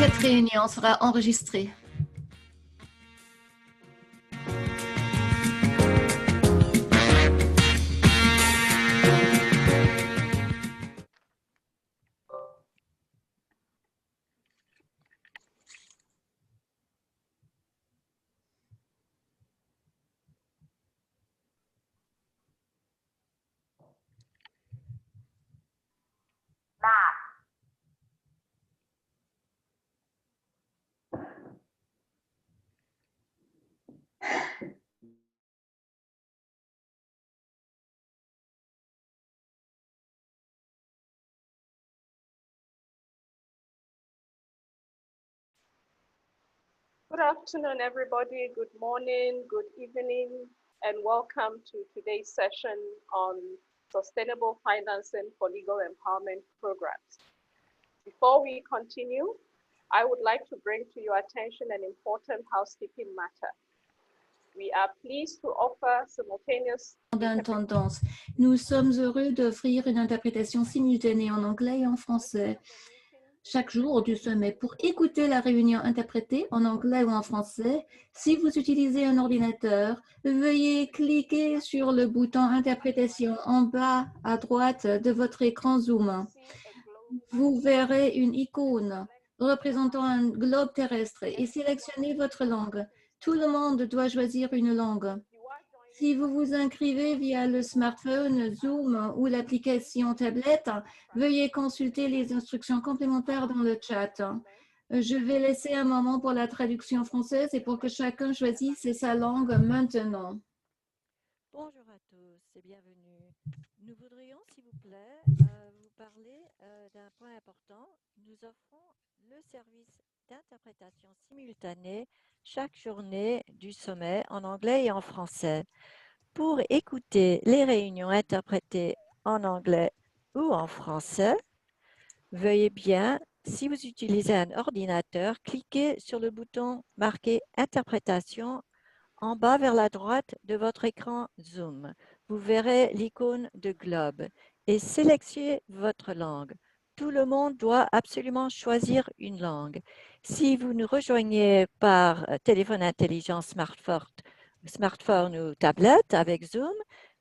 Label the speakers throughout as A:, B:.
A: Cette réunion sera enregistrée.
B: Good afternoon, everybody. Good morning, good evening, and welcome to today's session on sustainable financing for legal empowerment programs. Before we continue, I would like to bring to your attention an important housekeeping matter. We are pleased to offer simultaneous
A: Tendance. Nous sommes heureux d'offrir une interprétation simultanée en anglais et en français chaque jour du sommet. Pour écouter la réunion interprétée en anglais ou en français, si vous utilisez un ordinateur, veuillez cliquer sur le bouton Interprétation en bas à droite de votre écran Zoom. Vous verrez une icône représentant un globe terrestre et sélectionnez votre langue. Tout le monde doit choisir une langue. Si vous vous inscrivez via le smartphone, Zoom ou l'application tablette, veuillez consulter les instructions complémentaires dans le chat. Je vais laisser un moment pour la traduction française et pour que chacun choisisse sa langue maintenant.
C: Bonjour à tous et bienvenue. Nous voudrions, s'il vous plaît, vous parler d'un point important. Nous offrons le service d'interprétation simultanée chaque journée du sommet en anglais et en français. Pour écouter les réunions interprétées en anglais ou en français, veuillez bien, si vous utilisez un ordinateur, cliquer sur le bouton marqué « Interprétation » en bas vers la droite de votre écran Zoom. Vous verrez l'icône de globe et sélectionnez votre langue. Tout le monde doit absolument choisir une langue. Si vous nous rejoignez par téléphone intelligent, smartphone ou tablette avec Zoom,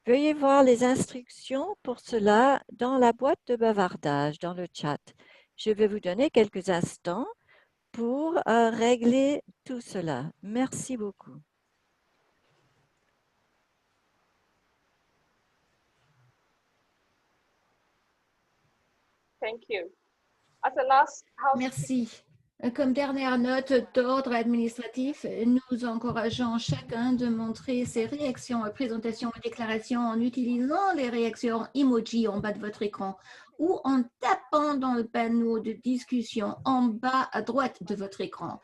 C: veuillez voir les instructions pour cela dans la boîte de bavardage, dans le chat. Je vais vous donner quelques instants pour régler tout cela. Merci beaucoup.
B: Thank you. As a last
A: Merci. Comme dernière note d'ordre administratif, nous encourageons chacun de montrer ses réactions, présentations et déclarations en utilisant les réactions emoji en bas de votre écran ou en tapant dans le panneau de discussion en bas à droite de votre écran.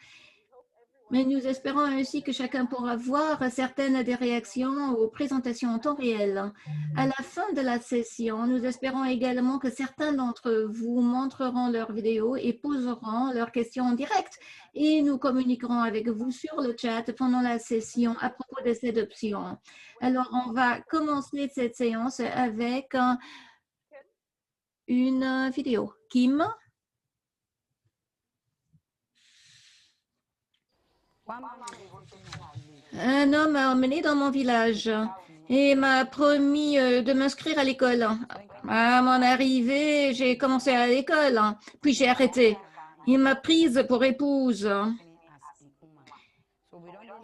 A: Mais nous espérons ainsi que chacun pourra voir certaines des réactions aux présentations en temps réel. À la fin de la session, nous espérons également que certains d'entre vous montreront leurs vidéos et poseront leurs questions en direct. Et nous communiquerons avec vous sur le chat pendant la session à propos de cette option. Alors, on va commencer cette séance avec une vidéo. Kim? Un homme m'a emmené dans mon village et m'a promis de m'inscrire à l'école. À mon arrivée, j'ai commencé à l'école, puis j'ai arrêté. Il m'a prise pour épouse.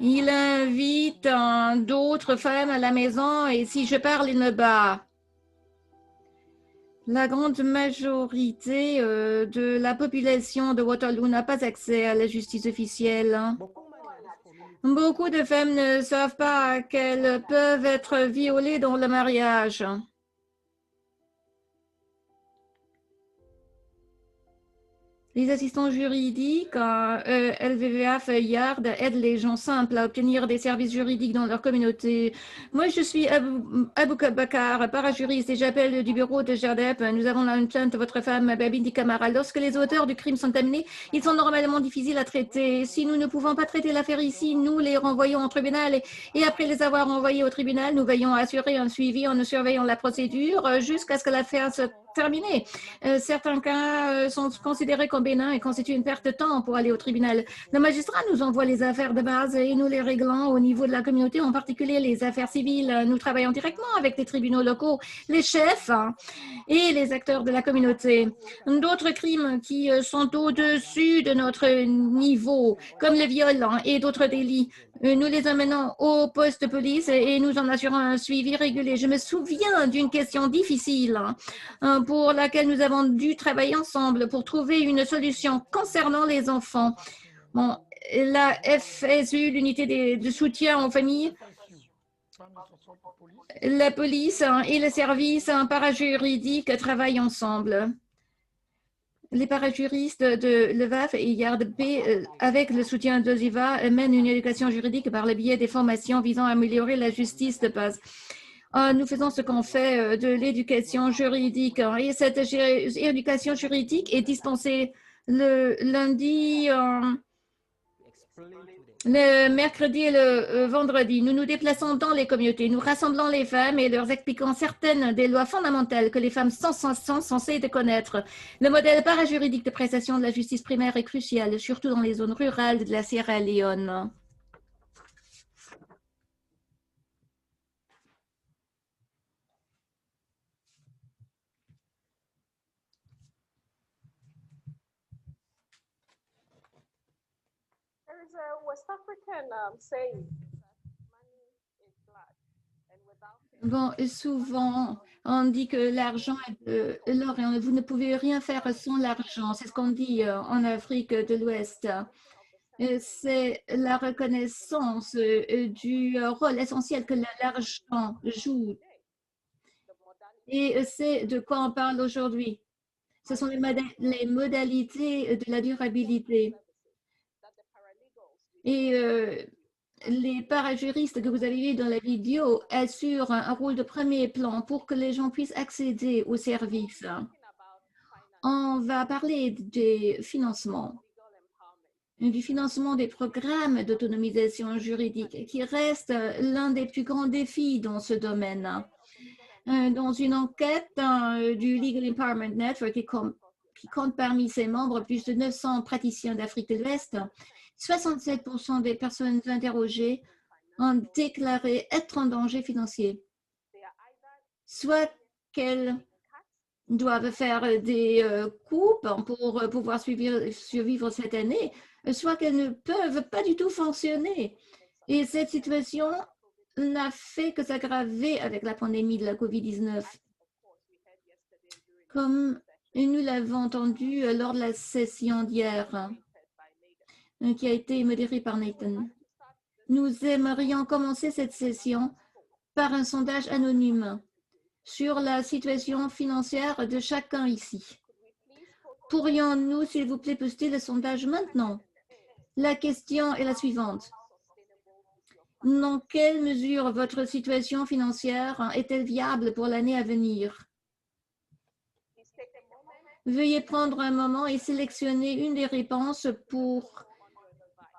A: Il invite d'autres femmes à la maison et si je parle, il me bat. La grande majorité de la population de Waterloo n'a pas accès à la justice officielle. Beaucoup de femmes ne savent pas qu'elles peuvent être violées dans le mariage. Les assistants juridiques, LVVA, Feuillard, aident les gens simples à obtenir des services juridiques dans leur communauté. Moi, je suis Abou Bakar, parajuriste, et j'appelle du bureau de GERDEP. Nous avons là une plainte de votre femme, Babindi Kamara. Lorsque les auteurs du crime sont amenés, ils sont normalement difficiles à traiter. Si nous ne pouvons pas traiter l'affaire ici, nous les renvoyons au tribunal. Et après les avoir renvoyés au tribunal, nous veillons à assurer un suivi en surveillant la procédure jusqu'à ce que l'affaire se terminé. Certains cas sont considérés comme bénins et constituent une perte de temps pour aller au tribunal. Le magistrat nous envoie les affaires de base et nous les réglons au niveau de la communauté, en particulier les affaires civiles. Nous travaillons directement avec les tribunaux locaux, les chefs et les acteurs de la communauté. D'autres crimes qui sont au-dessus de notre niveau, comme le viol et d'autres délits, nous les amenons au poste de police et nous en assurons un suivi régulier. Je me souviens d'une question difficile pour laquelle nous avons dû travailler ensemble pour trouver une solution concernant les enfants. Bon, la FSU, l'unité de soutien aux familles, la police et le service parajuridique travaillent ensemble. Les parajuristes de l'EVAF et IARDP, avec le soutien d'OSIVA, mènent une éducation juridique par le biais des formations visant à améliorer la justice de base. Nous faisons ce qu'on fait de l'éducation juridique et cette éducation juridique est dispensée le lundi, le mercredi et le vendredi. Nous nous déplaçons dans les communautés, nous rassemblons les femmes et leur expliquons certaines des lois fondamentales que les femmes sont censées de connaître. Le modèle parajuridique de prestation de la justice primaire est crucial, surtout dans les zones rurales de la Sierra Leone.
B: There is a West African saying that money is blood, and without it,
A: Bon, souvent, on dit que l'argent est de l'or et vous ne pouvez rien faire sans l'argent. C'est ce qu'on dit en Afrique de l'Ouest. C'est la reconnaissance du rôle essentiel que l'argent joue. Et c'est de quoi on parle aujourd'hui. Ce sont les modalités de la durabilité. Et les parajuristes que vous avez vus dans la vidéo assurent un rôle de premier plan pour que les gens puissent accéder aux services. On va parler des financements, du financement des programmes d'autonomisation juridique, qui reste l'un des plus grands défis dans ce domaine. Dans une enquête du Legal Empowerment Network, qui compte parmi ses membres plus de 900 praticiens d'Afrique de l'Ouest, 67% des personnes interrogées ont déclaré être en danger financier, soit qu'elles doivent faire des coupes pour pouvoir survivre cette année, soit qu'elles ne peuvent pas du tout fonctionner. Et cette situation n'a fait que s'aggraver avec la pandémie de la COVID-19. Comme nous l'avons entendu lors de la session d'hier, qui a été modérée par Nathan. Nous aimerions commencer cette session par un sondage anonyme sur la situation financière de chacun ici. Pourrions-nous, s'il vous plaît, poster le sondage maintenant? La question est la suivante. Dans quelle mesure votre situation financière est-elle viable pour l'année à venir? Veuillez prendre un moment et sélectionner une des réponses pour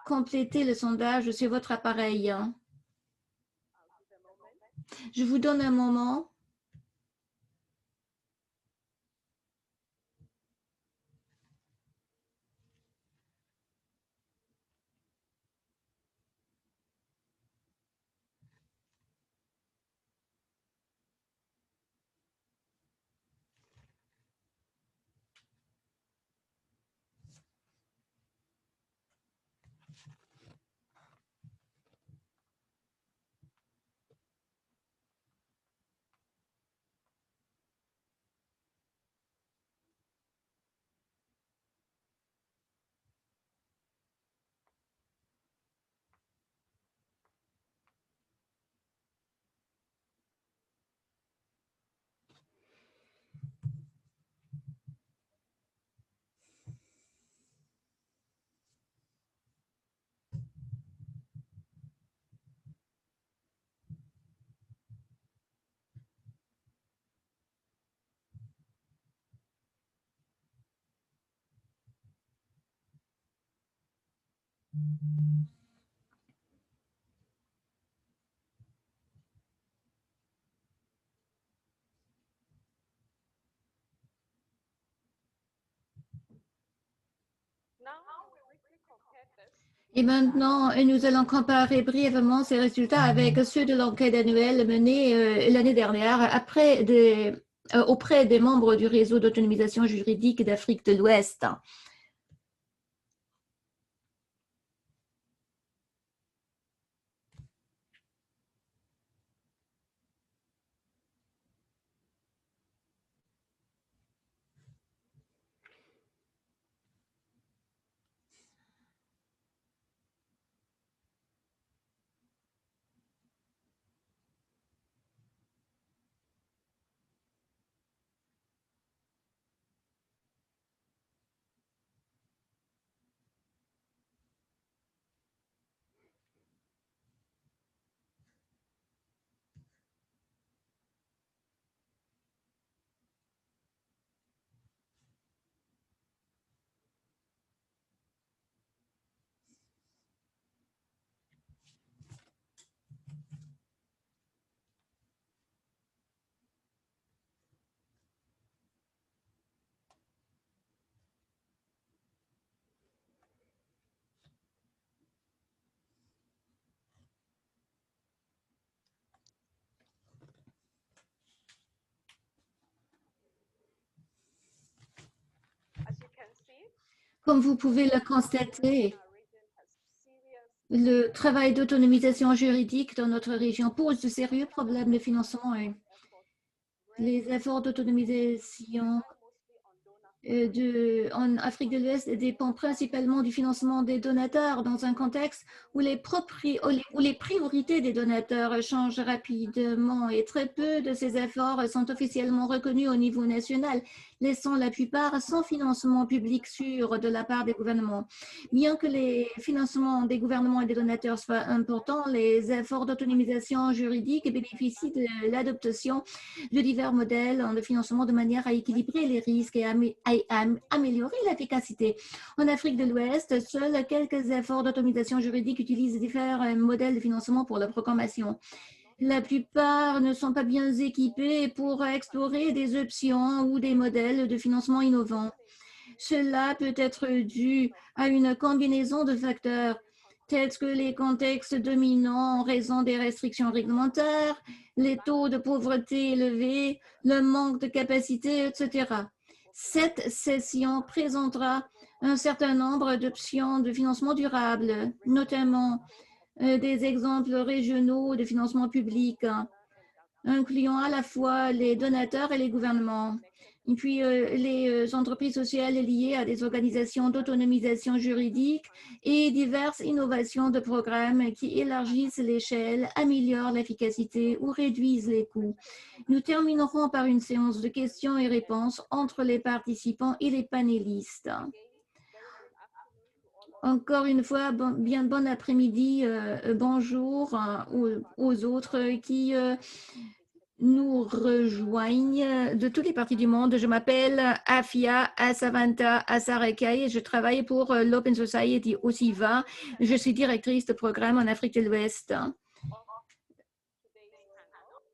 A: compléter le sondage sur votre appareil. Je vous donne un moment. Et maintenant, nous allons comparer brièvement ces résultats avec ceux de l'enquête annuelle menée l'année dernière auprès des membres du réseau d'autonomisation juridique d'Afrique de l'Ouest. Comme vous pouvez le constater, le travail d'autonomisation juridique dans notre région pose de sérieux problèmes de financement. Les efforts d'autonomisation en Afrique de l'Ouest dépendent principalement du financement des donateurs dans un contexte où les priorités des donateurs changent rapidement et très peu de ces efforts sont officiellement reconnus au niveau national, laissant la plupart sans financement public sûr de la part des gouvernements. Bien que les financements des gouvernements et des donateurs soient importants, les efforts d'autonomisation juridique bénéficient de l'adoption de divers modèles de financement de manière à équilibrer les risques et à améliorer l'efficacité. En Afrique de l'Ouest, seuls quelques efforts d'autonomisation juridique utilisent différents modèles de financement pour la programmation. La plupart ne sont pas bien équipés pour explorer des options ou des modèles de financement innovants. Cela peut être dû à une combinaison de facteurs tels que les contextes dominants en raison des restrictions réglementaires, les taux de pauvreté élevés, le manque de capacité, etc. Cette session présentera un certain nombre d'options de financement durable, notamment des exemples régionaux de financement public, incluant à la fois les donateurs et les gouvernements. Et puis, les entreprises sociales liées à des organisations d'autonomisation juridique et diverses innovations de programmes qui élargissent l'échelle, améliorent l'efficacité ou réduisent les coûts. Nous terminerons par une séance de questions et réponses entre les participants et les panélistes. Encore une fois, bon après-midi, bonjour aux autres qui nous rejoignent de toutes les parties du monde. Je m'appelle Afia Asavanta Asarakai et je travaille pour l'Open Society Osiva. Je suis directrice de programme en Afrique de l'Ouest.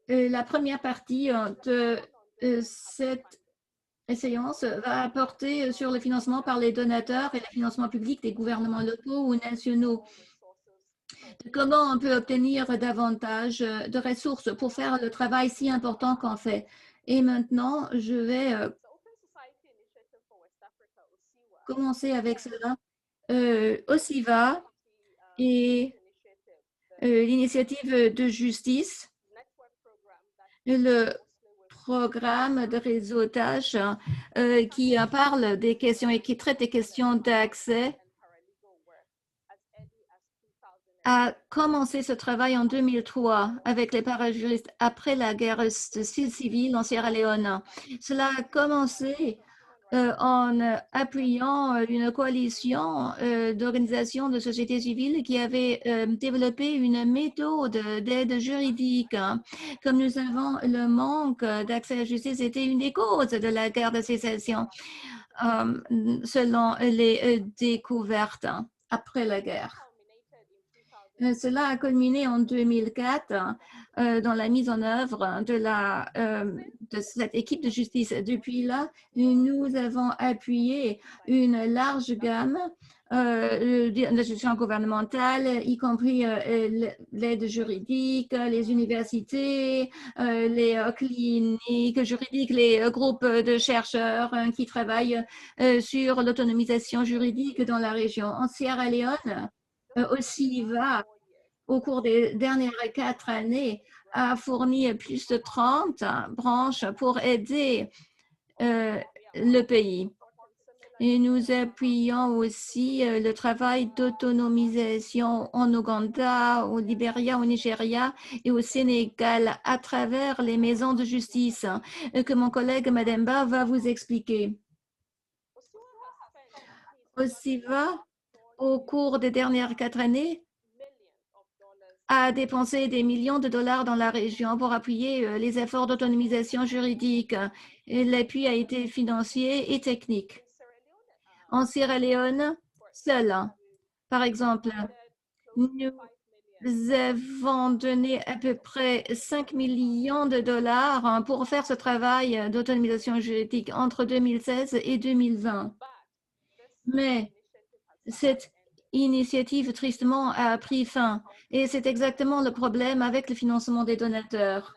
A: La première partie de cette séance va porter sur le financement par les donateurs et le financement public des gouvernements locaux ou nationaux. Comment on peut obtenir davantage de ressources pour faire le travail si important qu'on fait. Et maintenant, je vais commencer avec cela. Osiva et l'initiative de justice, le programme de réseautage qui parle des questions et qui traite des questions d'accès, a commencé ce travail en 2003 avec les parajuristes après la guerre civile en Sierra Leone. Cela a commencé en appuyant une coalition d'organisations de société civile qui avait développé une méthode d'aide juridique. Comme nous savons, le manque d'accès à la justice était une des causes de la guerre de sécession, selon les découvertes après la guerre. Cela a culminé en 2004 dans la mise en œuvre de cette équipe de justice. Depuis là, nous avons appuyé une large gamme d'institutions gouvernementales, y compris l'aide juridique, les universités, les cliniques juridiques, les groupes de chercheurs qui travaillent sur l'autonomisation juridique dans la région. En Sierra Leone, aussi va au cours des dernières 4 années, a fourni plus de 30 branches pour aider le pays. Et nous appuyons aussi le travail d'autonomisation en Ouganda, au Libéria, au Nigeria et au Sénégal à travers les maisons de justice que mon collègue Mademba va vous expliquer. OSIVA, au cours des dernières 4 années, a dépensé des millions de dollars dans la région pour appuyer les efforts d'autonomisation juridique. L'appui a été financier et technique. En Sierra Leone, seul, par exemple, nous avons donné à peu près 5 millions de dollars pour faire ce travail d'autonomisation juridique entre 2016 et 2020. Mais cette initiative, tristement, a pris fin. Et c'est exactement le problème avec le financement des donateurs.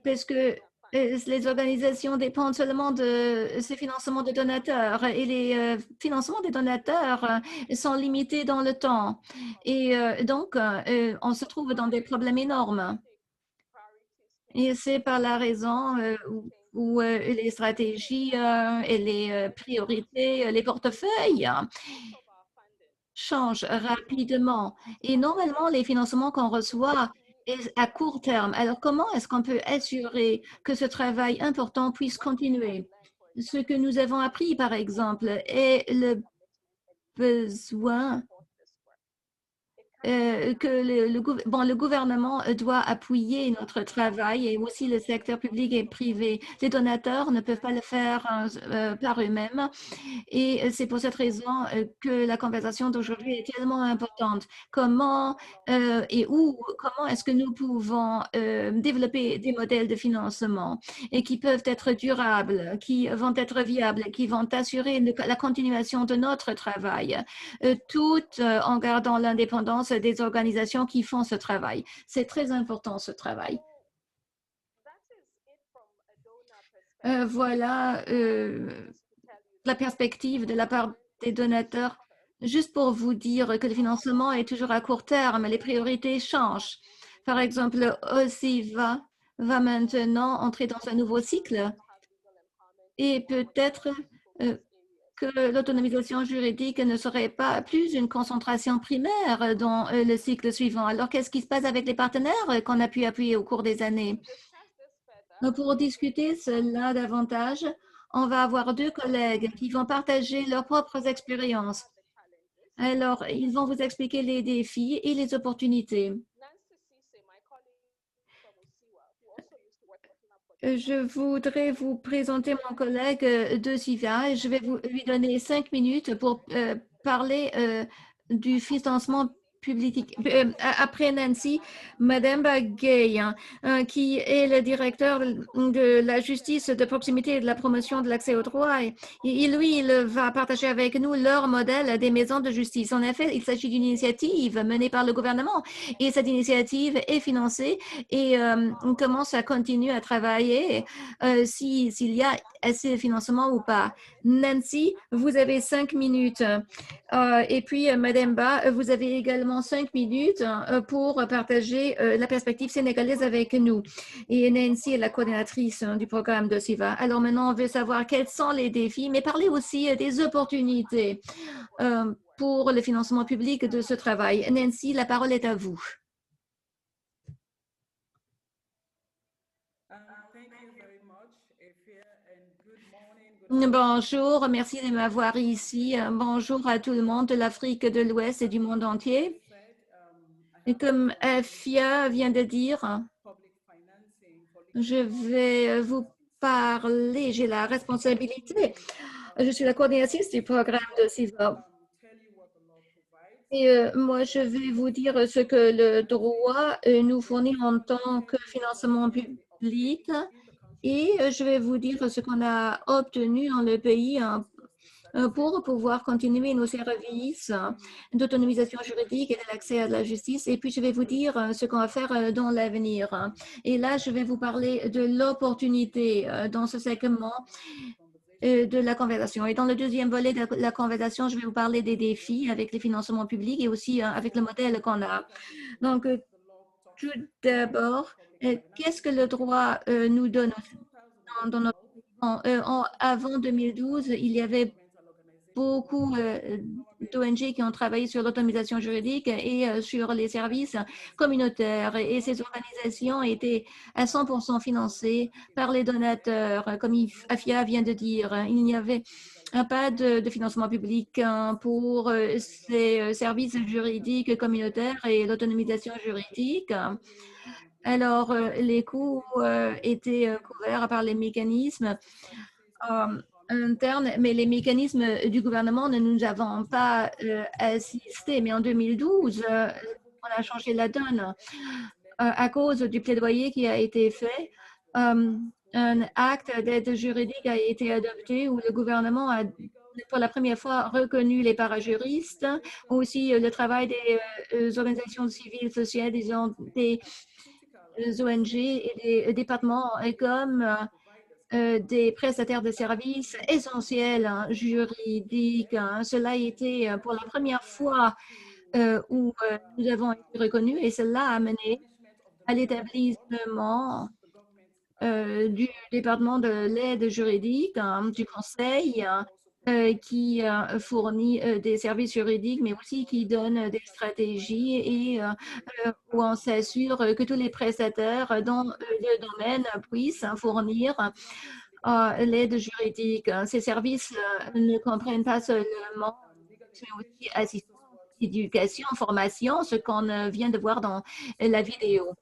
A: Parce que les organisations dépendent seulement de ces financements de donateurs et les financements des donateurs sont limités dans le temps. Et donc, on se trouve dans des problèmes énormes. Et c'est par la raison où les stratégies et les priorités, les portefeuilles changent rapidement. Et normalement, les financements qu'on reçoit est à court terme. Alors, comment est-ce qu'on peut assurer que ce travail important puisse continuer? Ce que nous avons appris, par exemple, est le besoin que le gouvernement doit appuyer notre travail et aussi le secteur public et privé. Les donateurs ne peuvent pas le faire par eux-mêmes. Et c'est pour cette raison que la conversation d'aujourd'hui est tellement importante. Comment comment est-ce que nous pouvons développer des modèles de financement et qui peuvent être durables, qui vont être viables, qui vont assurer la continuation de notre travail, tout en gardant l'indépendance des organisations qui font ce travail. C'est très important, ce travail. Voilà la perspective de la part des donateurs. Juste pour vous dire que le financement est toujours à court terme, les priorités changent. Par exemple, OSIVA va maintenant entrer dans un nouveau cycle et peut-être que l'autonomisation juridique ne serait pas plus une concentration primaire dans le cycle suivant. Alors, qu'est-ce qui se passe avec les partenaires qu'on a pu appuyer au cours des années? Pour discuter cela davantage, on va avoir 2 collègues qui vont partager leurs propres expériences. Alors, ils vont vous expliquer les défis et les opportunités. Je voudrais vous présenter mon collègue de SIVA et je vais lui donner 5 minutes pour parler du financement public. Après Nancy, Madame Gay, qui est le directeur de la justice de proximité et de la promotion de l'accès au droit. Et lui, il va partager avec nous leur modèle des maisons de justice. En effet, il s'agit d'une initiative menée par le gouvernement et cette initiative est financée et on commence à continuer à travailler s'il y a assez de financement ou pas. Nancy, vous avez 5 minutes. Et puis, Madame Ba, vous avez également 5 minutes pour partager la perspective sénégalaise avec nous. Et Nancy est la coordinatrice du programme de SIVA. Alors maintenant, on veut savoir quels sont les défis, mais parler aussi des opportunités pour le financement public de ce travail. Nancy, la parole est à vous. Bonjour, merci de m'avoir ici. Bonjour à tout le monde de l'Afrique de l'Ouest et du monde entier. Et comme Afia vient de dire, je vais vous parler, j'ai la responsabilité. Je suis la coordinatrice du programme de SIVA. Et moi, je vais vous dire ce que le droit nous fournit en tant que financement public et je vais vous dire ce qu'on a obtenu dans le pays pour pouvoir continuer nos services d'autonomisation juridique et de l'accès à la justice. Et puis, je vais vous dire ce qu'on va faire dans l'avenir. Et là, je vais vous parler de l'opportunité dans ce segment de la conversation. Et dans le deuxième volet de la conversation, je vais vous parler des défis avec les financements publics et aussi avec le modèle qu'on a. Donc, tout d'abord, qu'est-ce que le droit nous donne dans notre avant 2012, il y avait beaucoup d'ONG qui ont travaillé sur l'autonomisation juridique et sur les services communautaires. Et ces organisations étaient à 100% financées par les donateurs, comme Afia vient de dire. Il n'y avait pas de financement public pour ces services juridiques communautaires et l'autonomisation juridique. Alors, les coûts étaient couverts par les mécanismes interne, mais les mécanismes du gouvernement ne nous avons pas assisté. Mais en 2012, on a changé la donne à cause du plaidoyer qui a été fait. Un acte d'aide juridique a été adopté où le gouvernement a pour la première fois reconnu les parajuristes, aussi le travail des organisations civiles sociales, des ONG et des départements comme des prestataires de services essentiels juridiques. Cela a été pour la première fois où nous avons été reconnus et cela a mené à l'établissement du département de l'aide juridique, du conseil, qui fournit des services juridiques, mais aussi qui donne des stratégies et où on s'assure que tous les prestataires dans le domaine puissent fournir l'aide juridique. Ces services ne comprennent pas seulement, mais aussi assistance, éducation, formation, ce qu'on vient de voir dans la vidéo.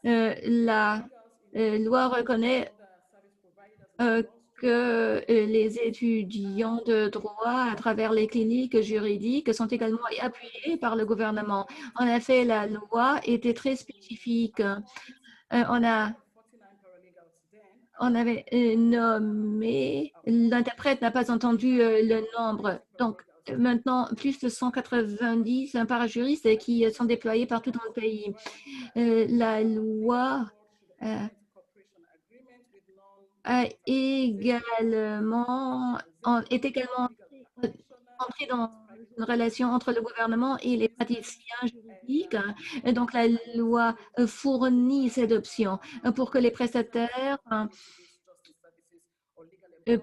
A: La loi reconnaît que les étudiants de droit à travers les cliniques juridiques sont également appuyés par le gouvernement. En effet, la loi était très spécifique. On avait nommé, l'interprète n'a pas entendu le nombre. Donc, maintenant, plus de 190 parajuristes qui sont déployés partout dans le pays. La loi est également entrée dans une relation entre le gouvernement et les praticiens juridiques. Et donc, la loi fournit cette option pour que les prestataires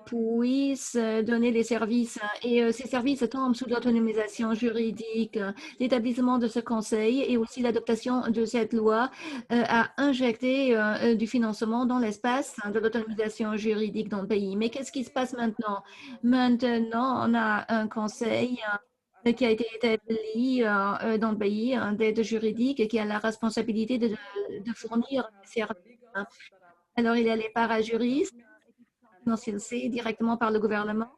A: puissent donner des services et ces services tombent sous l'autonomisation juridique. L'établissement de ce conseil et aussi l'adoption de cette loi a injecté du financement dans l'espace de l'autonomisation juridique dans le pays. Mais qu'est-ce qui se passe maintenant? Maintenant, on a un conseil qui a été établi dans le pays d'aide juridique et qui a la responsabilité de fournir des services. Alors, il y a les parajuristes financés directement par le gouvernement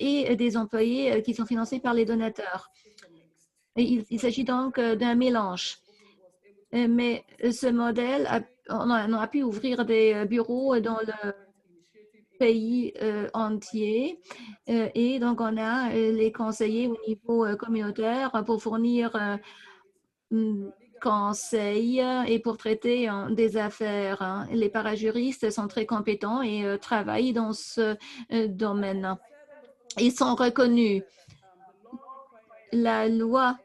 A: et des employés qui sont financés par les donateurs. Et il s'agit donc d'un mélange. Mais ce modèle, on a pu ouvrir des bureaux dans le pays entier et donc on a les conseillers au niveau communautaire pour fournir conseils et pour traiter des affaires. Les parajuristes sont très compétents et travaillent dans ce domaine. Ils sont reconnus. La loi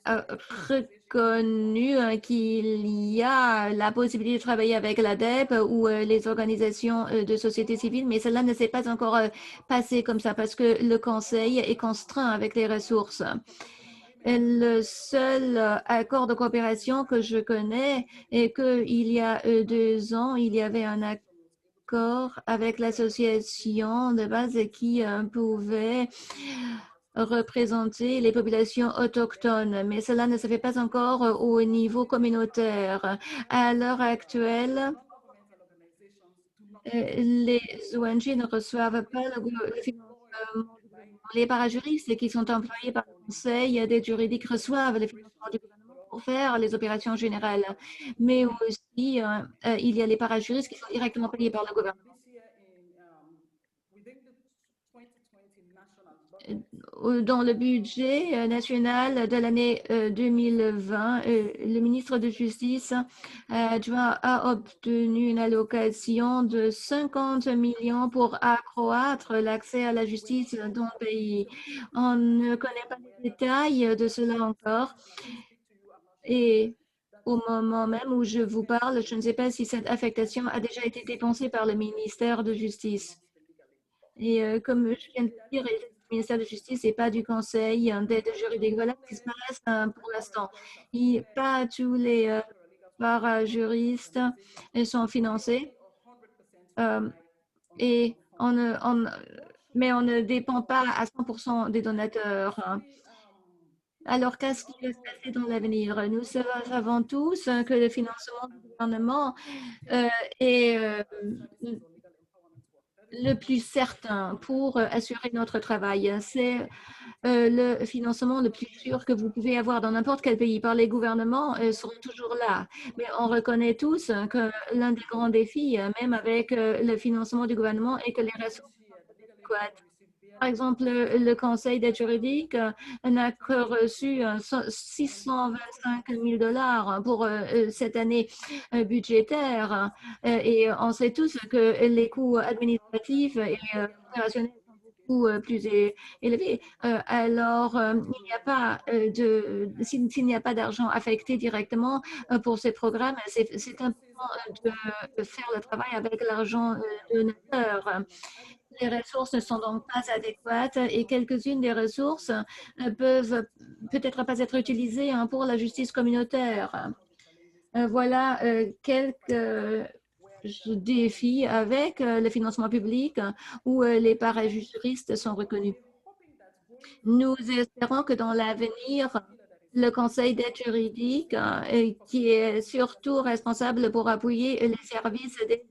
A: a reconnu qu'il y a la possibilité de travailler avec l'ADEP ou les organisations de société civile, mais cela ne s'est pas encore passé comme ça parce que le conseil est contraint avec les ressources. Le seul accord de coopération que je connais est qu'il y a 2 ans, il y avait un accord avec l'association de base qui pouvait représenter les populations autochtones, mais cela ne se fait pas encore au niveau communautaire. À l'heure actuelle, les ONG ne reçoivent pas le financement Les parajuristes qui sont employés par le Conseil d'aide juridique reçoivent le financement du gouvernement pour faire les opérations générales. Mais aussi, il y a les parajuristes qui sont directement payés par le gouvernement. Dans le budget national de l'année 2020, le ministre de Justice adjoint a obtenu une allocation de 50 millions pour accroître l'accès à la justice dans le pays. On ne connaît pas les détails de cela encore. Et au moment même où je vous parle, je ne sais pas si cette affectation a déjà été dépensée par le ministère de Justice. Et comme je viens de dire, du ministère de Justice et pas du Conseil d'aide juridique. Voilà ce qui se passe pour l'instant. Pas tous les parajuristes sont financés et mais on ne dépend pas à 100% des donateurs. Alors, qu'est-ce qui va se passer dans l'avenir? Nous savons tous que le financement du gouvernement est le plus certain pour assurer notre travail. C'est le financement le plus sûr que vous pouvez avoir dans n'importe quel pays par les gouvernements seront toujours là. Mais on reconnaît tous que l'un des grands défis, même avec le financement du gouvernement, est que les ressources sont adéquates. Par exemple, le Conseil d'aide juridique n'a que reçu 625 000 $ pour cette année budgétaire. Et on sait tous que les coûts administratifs et opérationnels sont beaucoup plus élevés. Alors, il n'y a pas s'il n'y a pas d'argent affecté directement pour ces programmes, c'est important de faire le travail avec l'argent donateur. Les ressources ne sont donc pas adéquates et quelques-unes des ressources peuvent peut-être pas être utilisées pour la justice communautaire. Voilà quelques défis avec le financement public où les parajuristes sont reconnus. Nous espérons que dans l'avenir, le Conseil d'aide juridique, qui est surtout responsable pour appuyer les services d'aide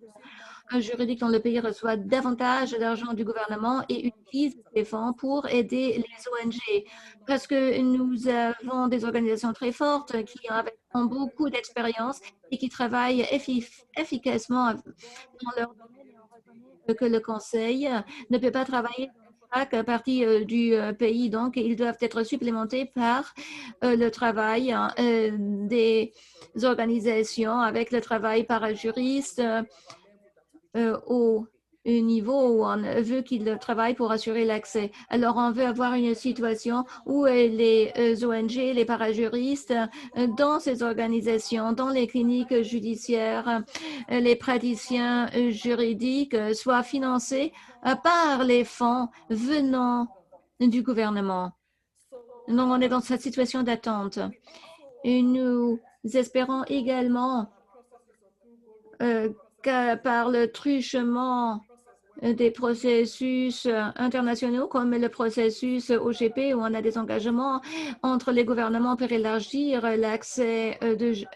A: juridique dans le pays, reçoit davantage d'argent du gouvernement et utilise ces fonds pour aider les ONG. Parce que nous avons des organisations très fortes qui ont beaucoup d'expérience et qui travaillent efficacement dans leur domaine. Et on reconnaît que le Conseil ne peut pas travailler dans chaque partie du pays. Donc, ils doivent être supplémentés par le travail des organisations avec le travail par juriste au niveau où on veut qu'ils travaillent pour assurer l'accès. Alors, on veut avoir une situation où les ONG, les parajuristes, dans ces organisations, dans les cliniques judiciaires, les praticiens juridiques soient financés par les fonds venant du gouvernement. Donc, on est dans cette situation d'attente. Et nous espérons également par le truchement des processus internationaux comme le processus OGP où on a des engagements entre les gouvernements pour élargir l'accès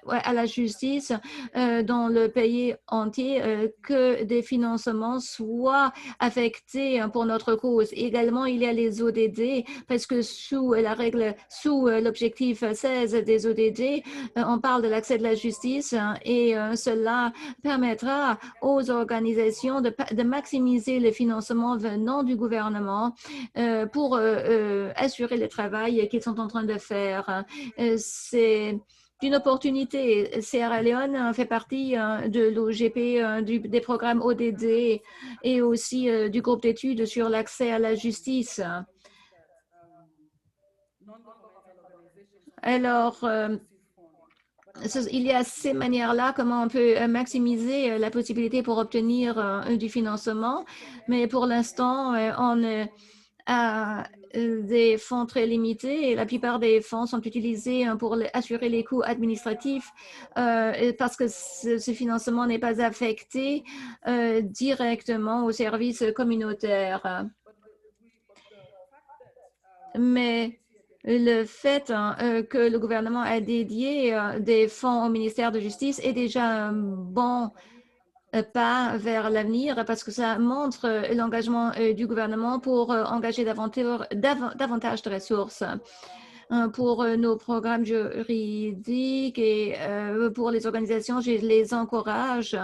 A: à la justice dans le pays entier, que des financements soient affectés pour notre cause. Également, il y a les ODD parce que sous l'objectif 16 des ODD, on parle de l'accès de la justice et cela permettra aux organisations de maximiser le financement venant du gouvernement pour assurer le travail qu'ils sont en train de faire. C'est une opportunité. Sierra Leone fait partie de l'OGP, des programmes ODD et aussi du groupe d'études sur l'accès à la justice. Alors, il y a ces manières-là, comment on peut maximiser la possibilité pour obtenir du financement, mais pour l'instant, on a des fonds très limités et la plupart des fonds sont utilisés pour assurer les coûts administratifs parce que ce financement n'est pas affecté directement aux services communautaires. Mais le fait que le gouvernement a dédié des fonds au ministère de Justice est déjà un bon pas vers l'avenir parce que ça montre l'engagement du gouvernement pour engager davantage de ressources pour nos programmes juridiques et pour les organisations. Je les encourage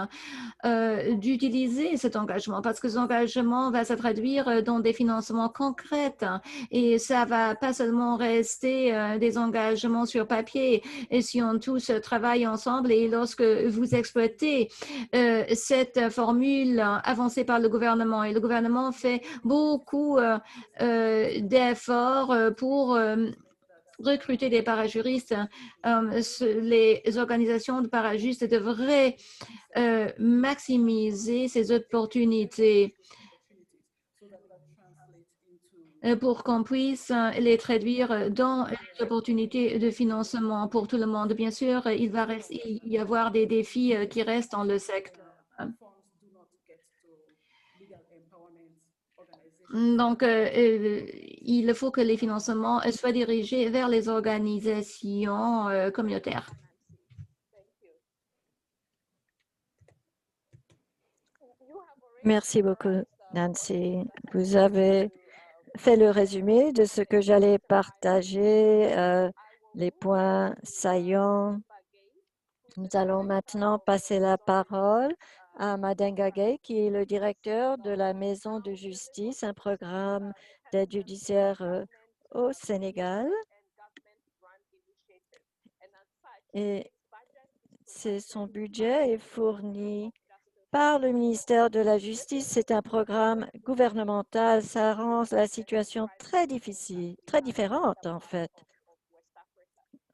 A: d'utiliser cet engagement parce que cet engagement va se traduire dans des financements concrets et ça va pas seulement rester des engagements sur papier. Et si on tous travaille ensemble et lorsque vous exploitez cette formule avancée par le gouvernement et le gouvernement fait beaucoup d'efforts pour recruter des parajuristes, les organisations de parajuristes devraient maximiser ces opportunités pour qu'on puisse les traduire dans les opportunités de financement pour tout le monde. Bien sûr, il va y avoir des défis qui restent dans le secteur. Donc, il faut que les financements soient dirigés vers les organisations communautaires.
C: Merci beaucoup, Nancy. Vous avez fait le résumé de ce que j'allais partager, les points saillants. Nous allons maintenant passer la parole à Madenga Gay, qui est le directeur de la Maison de justice, un programme d'aide judiciaire au Sénégal. Et son budget est fourni par le ministère de la Justice. C'est un programme gouvernemental. Ça rend la situation très difficile, très différente en fait,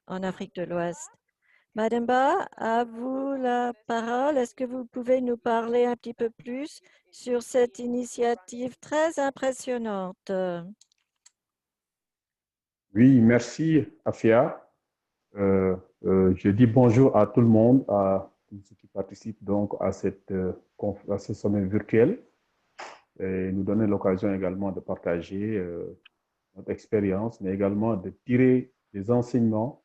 C: en Afrique de l'Ouest. Madame Ba, à vous la parole. Est-ce que vous pouvez nous parler un petit peu plus sur cette initiative très impressionnante?
D: Oui, merci, Afia. Je dis bonjour à tout le monde, à tous ceux qui participent donc à ce sommet virtuel et nous donner l'occasion également de partager notre expérience, mais également de tirer des enseignements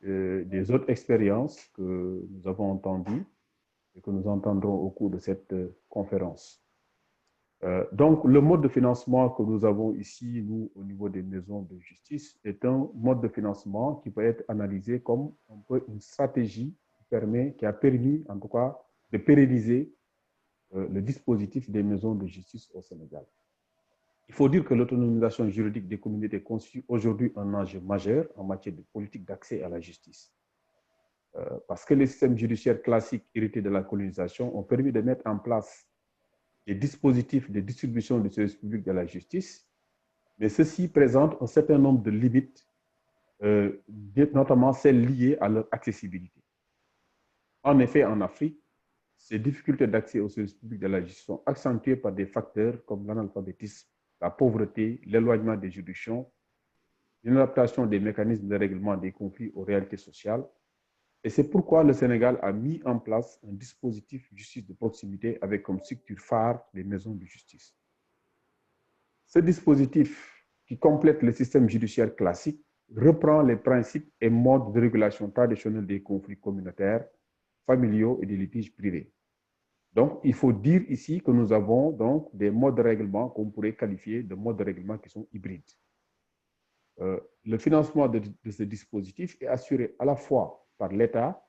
D: des autres expériences que nous avons entendues et que nous entendrons au cours de cette conférence. Donc, le mode de financement que nous avons ici, nous, au niveau des maisons de justice, est un mode de financement qui peut être analysé comme un peu une stratégie qui a permis, en tout cas, de pérenniser le dispositif des maisons de justice au Sénégal. Il faut dire que l'autonomisation juridique des communautés constitue aujourd'hui un enjeu majeur en matière de politique d'accès à la justice. Parce que les systèmes judiciaires classiques hérités de la colonisation ont permis de mettre en place des dispositifs de distribution du service public de la justice, mais ceux-ci présentent un certain nombre de limites, notamment celles liées à leur accessibilité. En effet, en Afrique, ces difficultés d'accès au service public de la justice sont accentuées par des facteurs comme l'analphabétisme, la pauvreté, l'éloignement des juridictions, l'inadaptation des mécanismes de règlement des conflits aux réalités sociales. Et c'est pourquoi le Sénégal a mis en place un dispositif de justice de proximité avec comme structure phare les maisons de justice. Ce dispositif, qui complète le système judiciaire classique, reprend les principes et modes de régulation traditionnels des conflits communautaires, familiaux et des litiges privés. Donc, il faut dire ici que nous avons donc des modes de règlement qu'on pourrait qualifier de modes de règlement qui sont hybrides. Le financement de ce dispositif est assuré à la fois par l'État,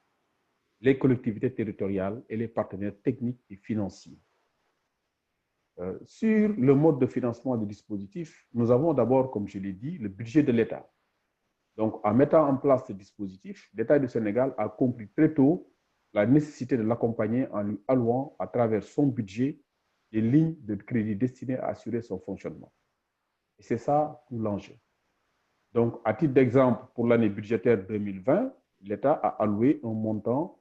D: les collectivités territoriales et les partenaires techniques et financiers. Sur le mode de financement du dispositif, nous avons d'abord, comme je l'ai dit, le budget de l'État. Donc, en mettant en place ce dispositif, l'État du Sénégal a compris très tôt la nécessité de l'accompagner en lui allouant à travers son budget des lignes de crédit destinées à assurer son fonctionnement. Et c'est ça tout l'enjeu. Donc, à titre d'exemple, pour l'année budgétaire 2020, l'État a alloué un montant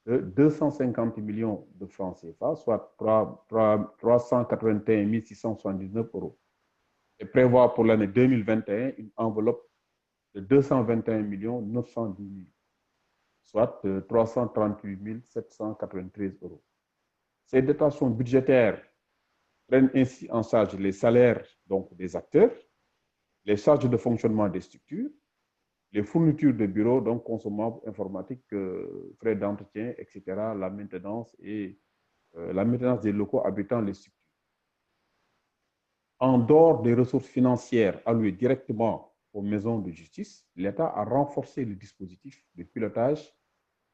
D: de 250 millions de francs CFA, soit 381 679 euros. Et prévoit pour l'année 2021 une enveloppe de 221 910 000, soit 338 793 euros. Ces dotations budgétaires prennent ainsi en charge les salaires donc, des acteurs, les charges de fonctionnement des structures, les fournitures de bureaux, donc consommables informatiques, frais d'entretien, etc., la maintenance et la maintenance des locaux abritant les structures. En dehors des ressources financières allouées directement aux maisons de justice, l'État a renforcé le dispositif de pilotage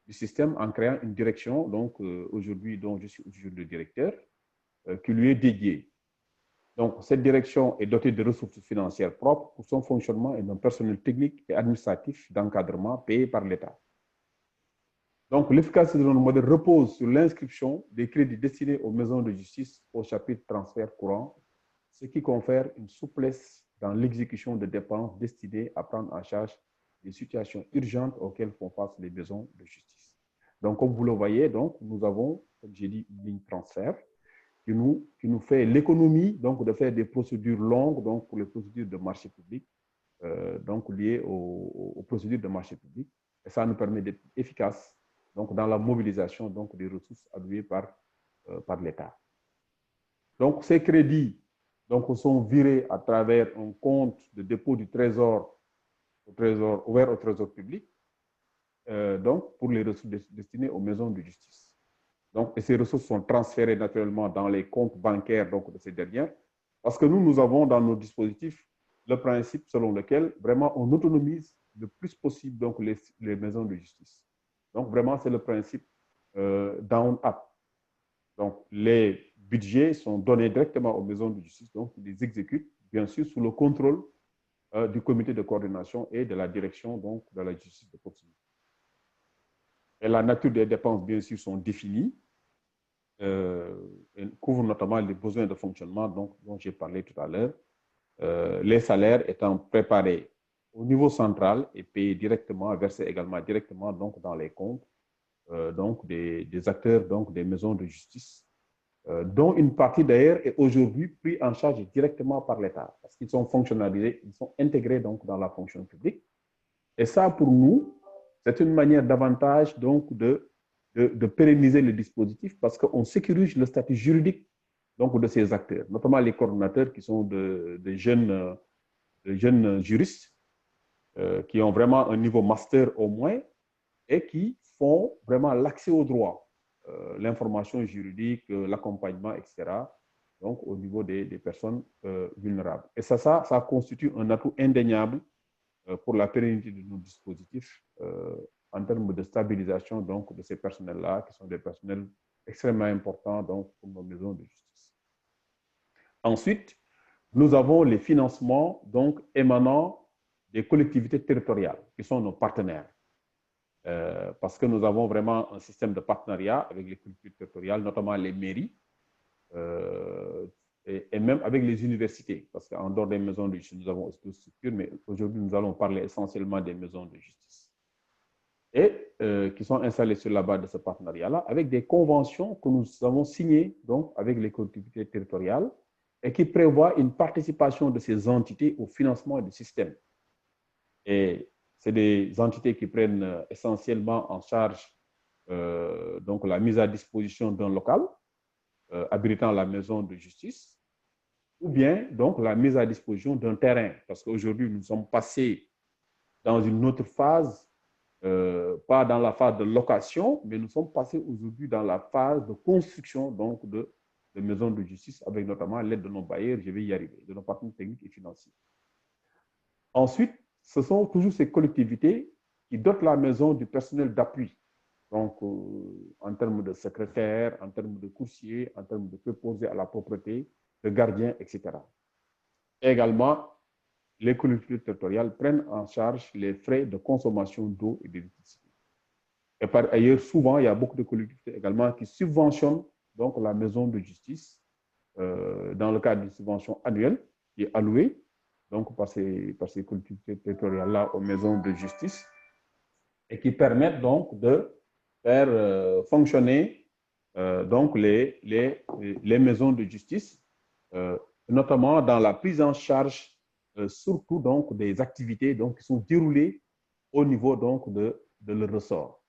D: du système en créant une direction, donc aujourd'hui dont je suis aujourd'hui le directeur, qui lui est dédiée. Donc, cette direction est dotée de ressources financières propres pour son fonctionnement et d'un personnel technique et administratif d'encadrement payé par l'État. Donc, l'efficacité de notre modèle repose sur l'inscription des crédits destinés aux maisons de justice au chapitre transfert courant, ce qui confère une souplesse dans l'exécution de dépenses destinées à prendre en charge des situations urgentes auxquelles font face les maisons de justice. Donc, comme vous le voyez, donc, nous avons, comme j'ai dit, une ligne transfert qui nous fait l'économie de faire des procédures longues donc pour les procédures de marché public, donc liées aux procédures de marché public. Et ça nous permet d'être efficaces donc, dans la mobilisation donc, des ressources allouées par l'État. Donc, ces crédits donc, sont virés à travers un compte de dépôt du Trésor, ouvert au Trésor public, donc pour les ressources destinées aux maisons de justice. Donc, et ces ressources sont transférées naturellement dans les comptes bancaires donc, de ces dernières, parce que nous avons dans nos dispositifs le principe selon lequel vraiment on autonomise le plus possible donc, les maisons de justice. Donc, vraiment, c'est le principe down-up. Donc, les budgets sont donnés directement aux maisons de justice, donc ils les exécutent, bien sûr, sous le contrôle du comité de coordination et de la direction donc, de la justice de proximité. Et la nature des dépenses, bien sûr, sont définies. Couvre notamment les besoins de fonctionnement dont j'ai parlé tout à l'heure, les salaires étant préparés au niveau central et payés directement, versés également directement donc, dans les comptes donc des acteurs donc, des maisons de justice, dont une partie d'ailleurs est aujourd'hui prise en charge directement par l'État, parce qu'ils sont fonctionnalisés, ils sont intégrés donc, dans la fonction publique. Et ça, pour nous, c'est une manière davantage donc, de pérenniser le dispositif parce qu'on sécurise le statut juridique donc, de ces acteurs, notamment les coordonnateurs qui sont de jeunes juristes qui ont vraiment un niveau master au moins et qui font vraiment l'accès au droit, l'information juridique, l'accompagnement, etc. Donc, au niveau des personnes vulnérables. Et ça constitue un atout indéniable pour la pérennité de nos dispositifs en termes de stabilisation donc, de ces personnels-là, qui sont des personnels extrêmement importants donc, pour nos maisons de justice. Ensuite, nous avons les financements donc, émanant des collectivités territoriales, qui sont nos partenaires. Parce que nous avons vraiment un système de partenariat avec les collectivités territoriales, notamment les mairies, et même avec les universités, parce qu'en dehors des maisons de justice, nous avons aussi d'autres structures, mais aujourd'hui, nous allons parler essentiellement des maisons de justice. Et qui sont installées sur la base de ce partenariat-là, avec des conventions que nous avons signées donc, avec les collectivités territoriales et qui prévoient une participation de ces entités au financement du système. Et c'est des entités qui prennent essentiellement en charge donc, la mise à disposition d'un local habilitant la maison de justice, ou bien donc la mise à disposition d'un terrain, parce qu'aujourd'hui nous sommes passés dans une autre phase, pas dans la phase de location, mais nous sommes passés aujourd'hui dans la phase de construction donc de maisons de justice, avec notamment l'aide de nos bailleurs, je vais y arriver, de nos partenaires techniques et financiers. Ensuite, ce sont toujours ces collectivités qui dotent la maison du personnel d'appui. Donc, en termes de secrétaires, en termes de coursiers, en termes de préposés à la propreté, de gardiens, etc. Également, les collectivités territoriales prennent en charge les frais de consommation d'eau et d'électricité. Et par ailleurs, souvent, il y a beaucoup de collectivités également qui subventionnent donc, la maison de justice dans le cadre d'une subvention annuelle qui est allouée donc, par ces collectivités territoriales-là aux maisons de justice et qui permettent donc de faire fonctionner donc les maisons de justice, notamment dans la prise en charge surtout donc des activités donc, qui sont déroulées au niveau donc, de leur ressort.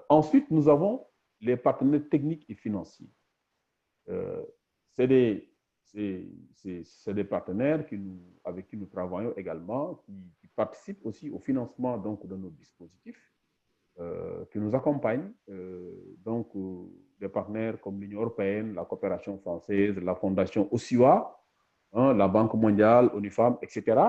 D: Ensuite, nous avons les partenaires techniques et financiers. C'est des partenaires avec qui nous travaillons également, qui participent aussi au financement donc, de nos dispositifs. qui nous accompagnent, donc des partenaires comme l'Union européenne, la coopération française, la Fondation OSIWA, hein, la Banque mondiale, ONUFAM, etc.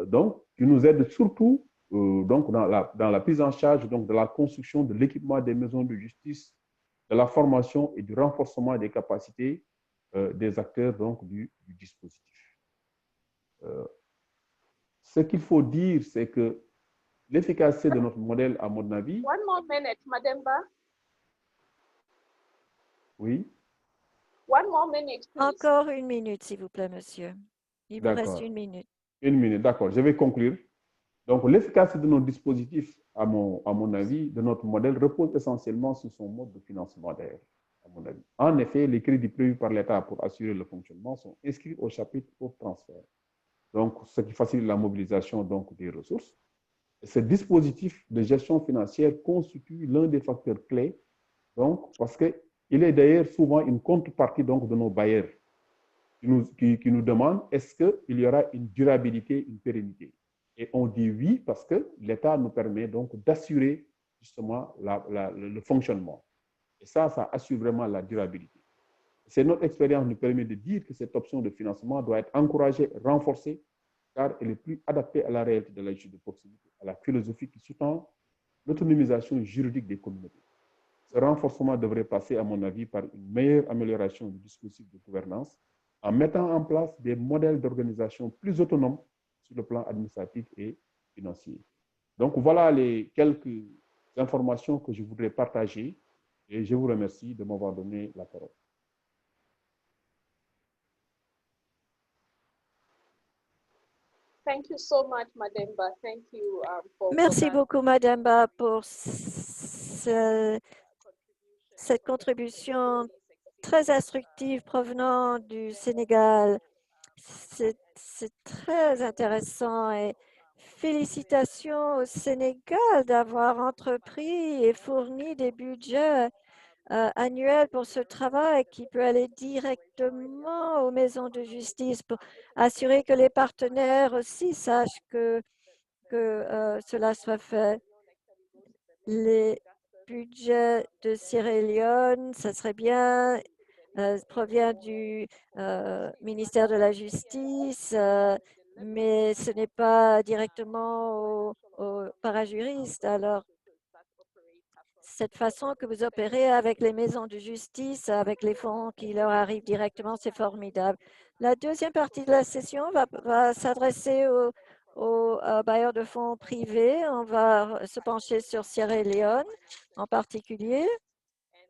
D: Donc, qui nous aident surtout donc dans la prise en charge donc, de la construction de l'équipement des maisons de justice, de la formation et du renforcement des capacités des acteurs donc, du dispositif. Ce qu'il faut dire, c'est que l'efficacité de notre modèle, à mon avis…
B: One more minute, Mademba.
D: Oui.
B: One more minute, please.
C: Encore une minute, s'il vous plaît, monsieur. Il vous reste une minute.
D: Une minute, d'accord. Je vais conclure. Donc, l'efficacité de nos dispositifs, à mon avis, de notre modèle, repose essentiellement sur son mode de financement d'ailleurs, à mon avis. En effet, les crédits prévus par l'État pour assurer le fonctionnement sont inscrits au chapitre pour transfert. Donc, ce qui facilite la mobilisation donc, des ressources. Ce dispositif de gestion financière constitue l'un des facteurs clés, donc, parce qu'il est d'ailleurs souvent une contrepartie donc, de nos bailleurs qui nous demandent est-ce qu'il y aura une durabilité, une pérennité. Et on dit oui parce que l'État nous permet donc d'assurer justement le fonctionnement. Et ça assure vraiment la durabilité. C'est notre expérience nous permet de dire que cette option de financement doit être encouragée, renforcée, car elle est plus adaptée à la réalité de la justice de proximité, à la philosophie qui sous-tend l'autonomisation juridique des communautés. Ce renforcement devrait passer, à mon avis, par une meilleure amélioration du dispositif de gouvernance, en mettant en place des modèles d'organisation plus autonomes sur le plan administratif et financier. Donc, voilà les quelques informations que je voudrais partager et je vous remercie de m'avoir donné la parole.
B: Thank you so much, Mademba. Thank you
C: Merci beaucoup, Mademba, pour cette contribution très instructive provenant du Sénégal. C'est très intéressant et félicitations au Sénégal d'avoir entrepris et fourni des budgets annuels pour ce travail qui peut aller directement aux maisons de justice pour assurer que les partenaires aussi sachent que cela soit fait. Les budgets de Sierra Leone, ça serait bien, provient du ministère de la Justice, mais ce n'est pas directement aux parajuristes. Alors, cette façon que vous opérez avec les maisons de justice, avec les fonds qui leur arrivent directement, c'est formidable. La deuxième partie de la session va s'adresser aux bailleurs de fonds privés. On va se pencher sur Sierra Leone en particulier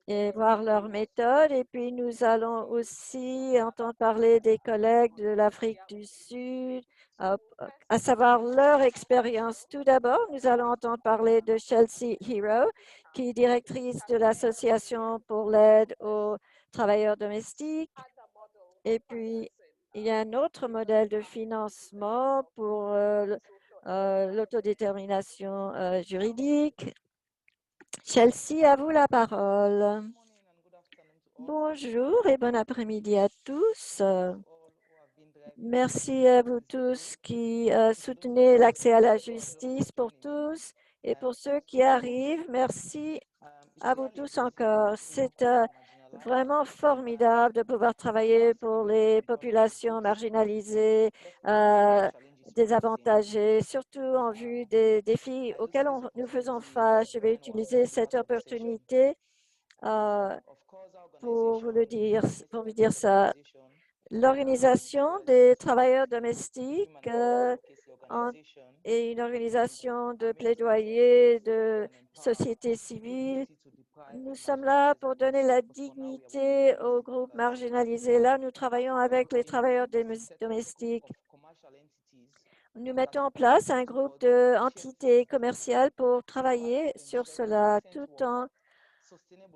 C: et voir leurs méthodes. Et puis, nous allons aussi entendre parler des collègues de l'Afrique du Sud, à savoir leur expérience. Tout d'abord, nous allons entendre parler de Chelsea Hero, qui est directrice de l'Association pour l'aide aux travailleurs domestiques. Et puis, il y a un autre modèle de financement pour l'autodétermination juridique. Chelsea, à vous la parole. Bonjour et bon après-midi à tous. Merci à vous tous qui soutenez l'accès à la justice pour tous et pour ceux qui arrivent. Merci à vous tous encore. C'est vraiment formidable de pouvoir travailler pour les populations marginalisées, désavantagées, surtout en vue des défis auxquels nous faisons face. Je vais utiliser cette opportunité pour vous dire ça. L'Organisation des travailleurs domestiques est une organisation de plaidoyer de société civile. Nous sommes là pour donner la dignité aux groupes marginalisés. Là, nous travaillons avec les travailleurs domestiques. Nous mettons en place un groupe d'entités commerciales pour travailler sur cela, tout en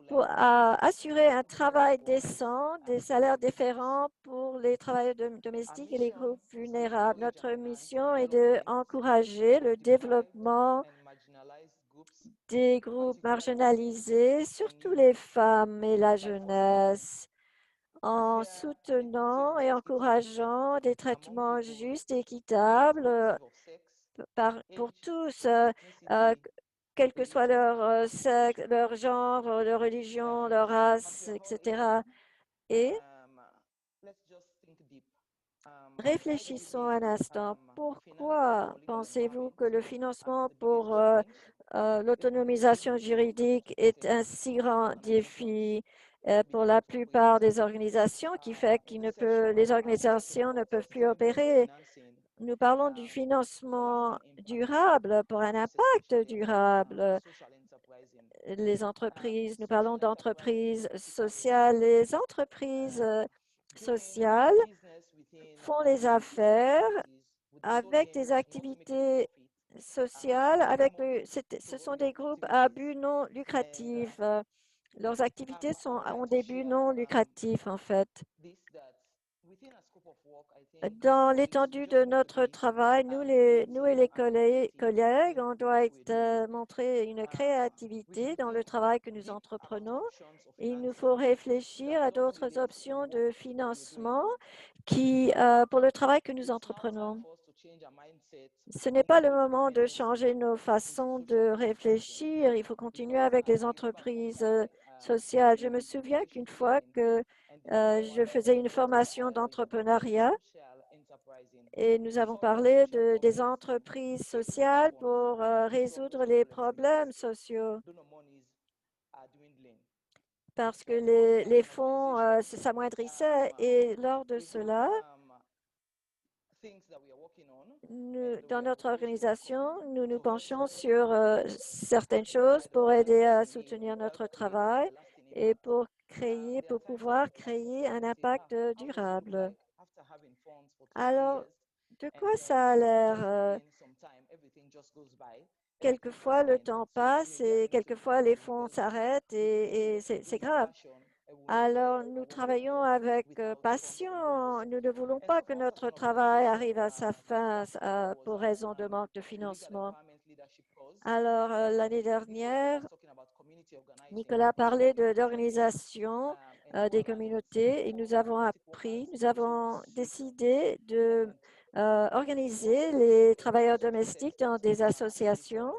C: pour assurer un travail décent, des salaires différents pour les travailleurs domestiques et les groupes vulnérables. Notre mission est d'encourager le développement des groupes marginalisés, surtout les femmes et la jeunesse, en soutenant et encourageant des traitements justes et équitables pour tous, quel que soit leur sexe, leur genre, leur religion, leur race, etc. Et réfléchissons un instant. Pourquoi pensez-vous que le financement pour l'autonomisation juridique est un si grand défi pour la plupart des organisations qui fait que les organisations ne peuvent plus opérer? Nous parlons du financement durable pour un impact durable. Les entreprises, nous parlons d'entreprises sociales. Les entreprises sociales font les affaires avec des activités sociales, ce sont des groupes à but non lucratif. Leurs activités ont des buts non lucratifs, en fait. Dans l'étendue de notre travail, nous et les collègues, on doit montrer une créativité dans le travail que nous entreprenons. Et il nous faut réfléchir à d'autres options de financement pour le travail que nous entreprenons. Ce n'est pas le moment de changer nos façons de réfléchir. Il faut continuer avec les entreprises sociales. Je me souviens qu'une fois que je faisais une formation d'entrepreneuriat et nous avons parlé des entreprises sociales pour résoudre les problèmes sociaux parce que les fonds s'amoindrissaient et lors de cela, dans notre organisation, nous nous penchons sur certaines choses pour aider à soutenir notre travail et pour pouvoir créer un impact durable. Alors, de quoi ça a l'air? Quelquefois, le temps passe et quelquefois, les fonds s'arrêtent et c'est grave. Alors, nous travaillons avec passion. Nous ne voulons pas que notre travail arrive à sa fin pour raison de manque de financement. Alors, l'année dernière, Nicolas parlait d'organisation des communautés et nous avons décidé de organiser les travailleurs domestiques dans des associations.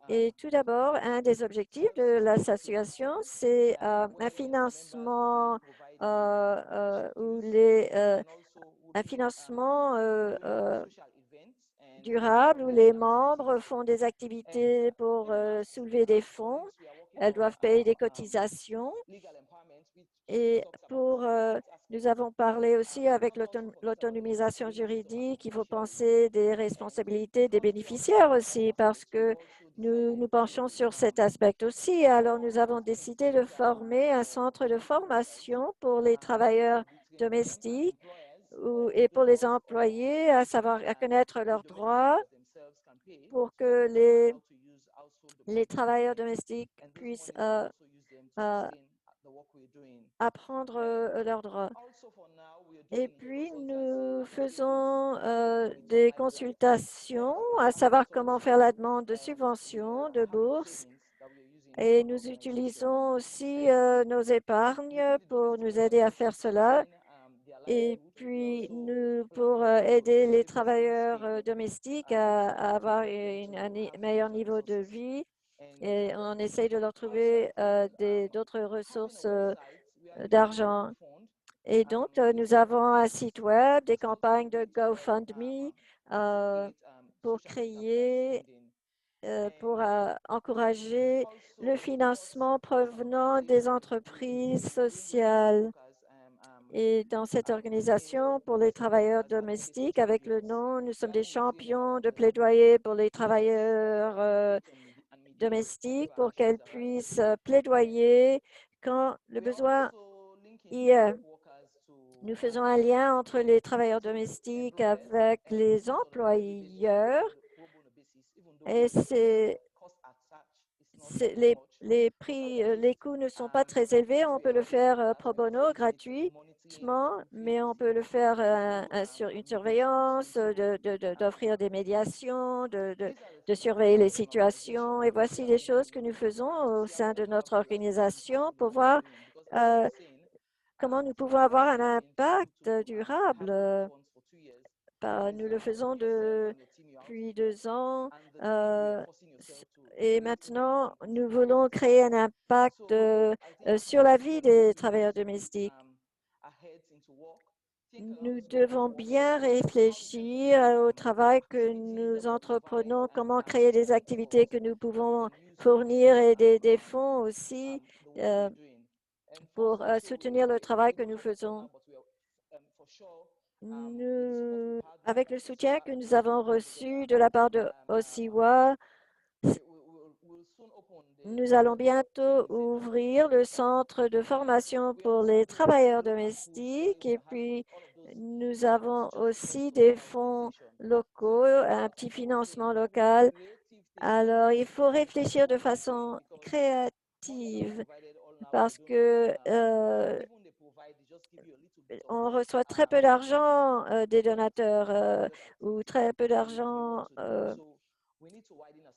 C: Et tout d'abord, un des objectifs de l'association, c'est un financement durable où les membres font des activités pour soulever des fonds. Elles doivent payer des cotisations. Et nous avons parlé aussi avec l'autonomisation juridique, il faut penser des responsabilités des bénéficiaires aussi parce que nous nous penchons sur cet aspect aussi. Alors, nous avons décidé de former un centre de formation pour les travailleurs domestiques et pour les employés à connaître leurs droits pour que les travailleurs domestiques puissent apprendre leurs droits. Et puis, nous faisons des consultations à savoir comment faire la demande de subventions, de bourses. Et nous utilisons aussi nos épargnes pour nous aider à faire cela. Et puis, pour aider les travailleurs domestiques à avoir un meilleur niveau de vie. Et on essaye de leur trouver d'autres ressources d'argent. Et donc, nous avons un site web, des campagnes de GoFundMe pour encourager le financement provenant des entreprises sociales. Et dans cette organisation pour les travailleurs domestiques, avec le nom, nous sommes des champions de plaidoyer pour les travailleurs domestiques pour qu'elles puissent plaidoyer quand le besoin y est. Nous faisons un lien entre les travailleurs domestiques avec les employeurs et les coûts ne sont pas très élevés. On peut le faire pro bono, gratuitement, mais on peut le faire sur une surveillance, d'offrir des médiations, de surveiller les situations. Et voici les choses que nous faisons au sein de notre organisation pour voir comment nous pouvons avoir un impact durable. Nous le faisons depuis 2 ans Et maintenant, nous voulons créer un impact sur la vie des travailleurs domestiques. Nous devons bien réfléchir au travail que nous entreprenons, comment créer des activités que nous pouvons fournir et des fonds aussi pour soutenir le travail que nous faisons. Avec le soutien que nous avons reçu de la part de OSIWA, nous allons bientôt ouvrir le centre de formation pour les travailleurs domestiques et puis nous avons aussi des fonds locaux, un petit financement local. Alors, il faut réfléchir de façon créative parce que on reçoit très peu d'argent des donateurs ou très peu d'argent.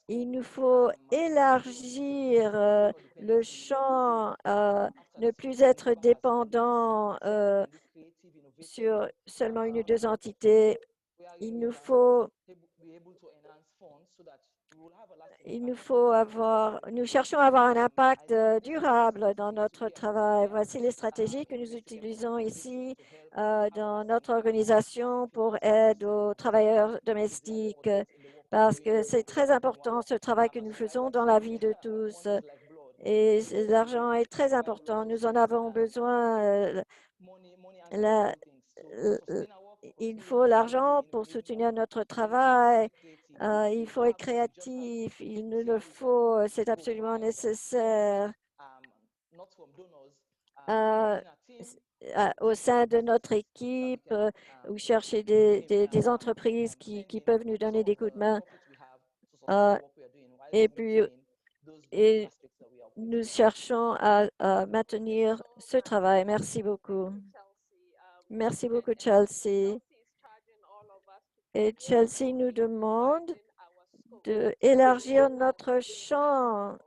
C: Il nous faut élargir le champ, ne plus être dépendant sur seulement une ou deux entités. Nous cherchons à avoir un impact durable dans notre travail. Voici les stratégies que nous utilisons ici dans notre organisation pour aide aux travailleurs domestiques parce que c'est très important ce travail que nous faisons dans la vie de tous. Et l'argent est très important. Nous en avons besoin. Il faut l'argent pour soutenir notre travail. Il faut être créatif. Il nous le faut. C'est absolument nécessaire. Au sein de notre équipe ou chercher des entreprises qui peuvent nous donner des coups de main. Et puis, nous cherchons à maintenir ce travail. Merci beaucoup. Merci beaucoup, Chelsea. Et Chelsea nous demande d'élargir notre champ,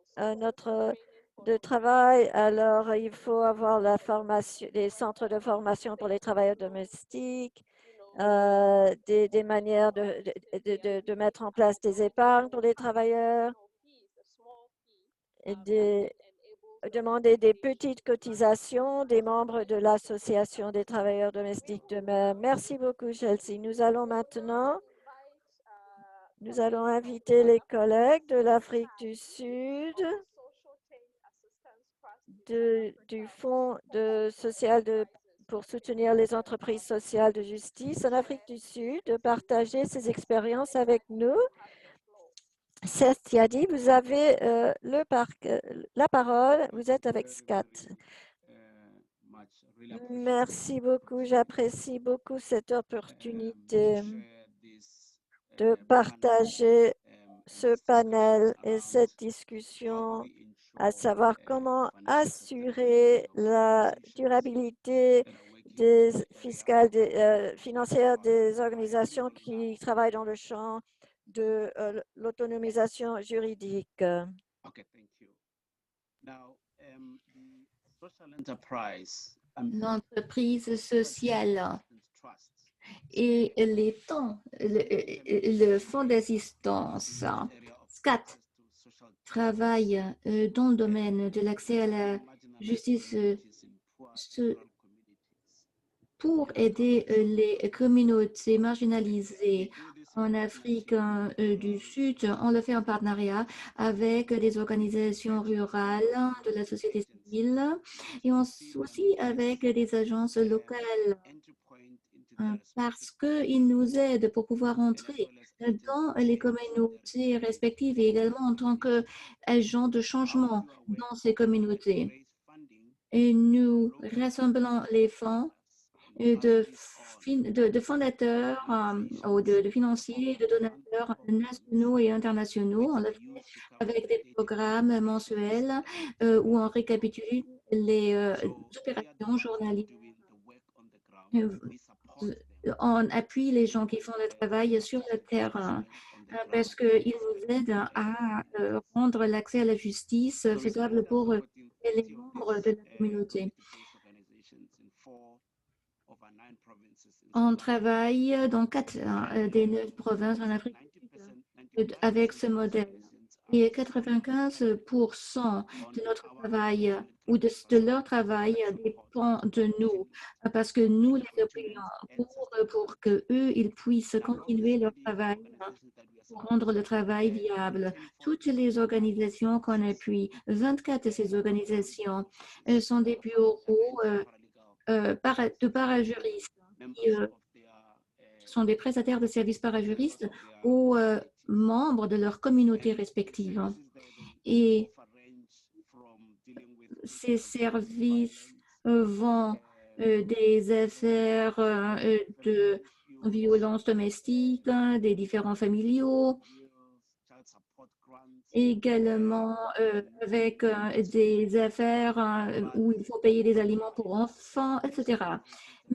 C: de travail. Alors, il faut avoir la formation, les centres de formation pour les travailleurs domestiques, des manières de mettre en place des épargnes pour les travailleurs, et demander des petites cotisations des membres de l'Association des travailleurs domestiques de même. Merci beaucoup, Chelsea. Nous allons maintenant inviter les collègues de l'Afrique du Sud, du Fonds social pour soutenir les entreprises sociales de justice en Afrique du Sud, de partager ces expériences avec nous. Seth Yadi, vous avez la parole. Vous êtes avec Scat. Merci beaucoup. J'apprécie beaucoup cette opportunité de partager ce panel et cette discussion, à savoir comment assurer la durabilité financière des organisations qui travaillent dans le champ de l'autonomisation juridique.
A: L'entreprise sociale et le fonds d'assistance, SCAT, travaille dans le domaine de l'accès à la justice pour aider les communautés marginalisées en Afrique du Sud. On le fait en partenariat avec des organisations rurales de la société civile et aussi avec des agences locales parce qu'ils nous aident pour pouvoir entrer dans les communautés respectives et également en tant qu'agents de changement dans ces communautés. Et nous rassemblons les fonds de fondateurs ou de financiers, de donateurs nationaux et internationaux. On le fait avec des programmes mensuels où on récapitule les opérations journalières. On appuie les gens qui font le travail sur le terrain parce qu'ils nous aident à rendre l'accès à la justice faisable pour les membres de la communauté. On travaille dans 4 des 9 provinces en Afrique du Sud avec ce modèle. Et 95% de notre travail ou de leur travail dépend de nous parce que nous les appuyons pour que eux ils puissent continuer leur travail pour rendre le travail viable. Toutes les organisations qu'on appuie, 24 de ces organisations sont des bureaux de parajuristes qui sont des prestataires de services parajuristes aux membres de leur communauté respective. Et ces services vont des affaires de violence domestique, des différends familiaux, également avec des affaires où il faut payer des aliments pour enfants, etc.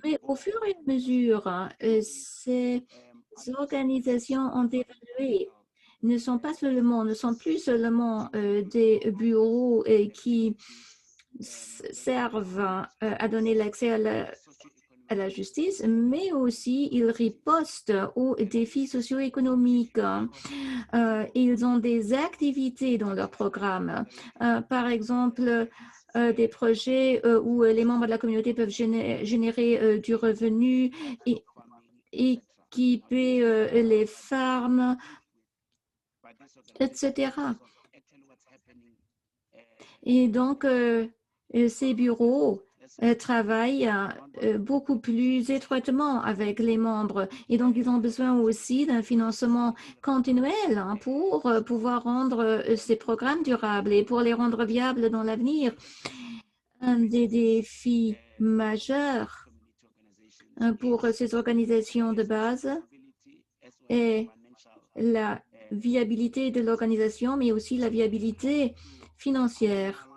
A: Mais au fur et à mesure, ces organisations ont évolué. Ne sont plus seulement des bureaux qui servent à donner l'accès à la justice, mais aussi ils ripostent aux défis socio-économiques. Ils ont des activités dans leur programme. Par exemple, des projets où les membres de la communauté peuvent générer du revenu, et équiper les fermes, etc. Et donc, ces bureaux travaillent beaucoup plus étroitement avec les membres. Et donc, ils ont besoin aussi d'un financement continuel pour pouvoir rendre ces programmes durables et pour les rendre viables dans l'avenir. Un des défis majeurs pour ces organisations de base est la viabilité de l'organisation, mais aussi la viabilité financière.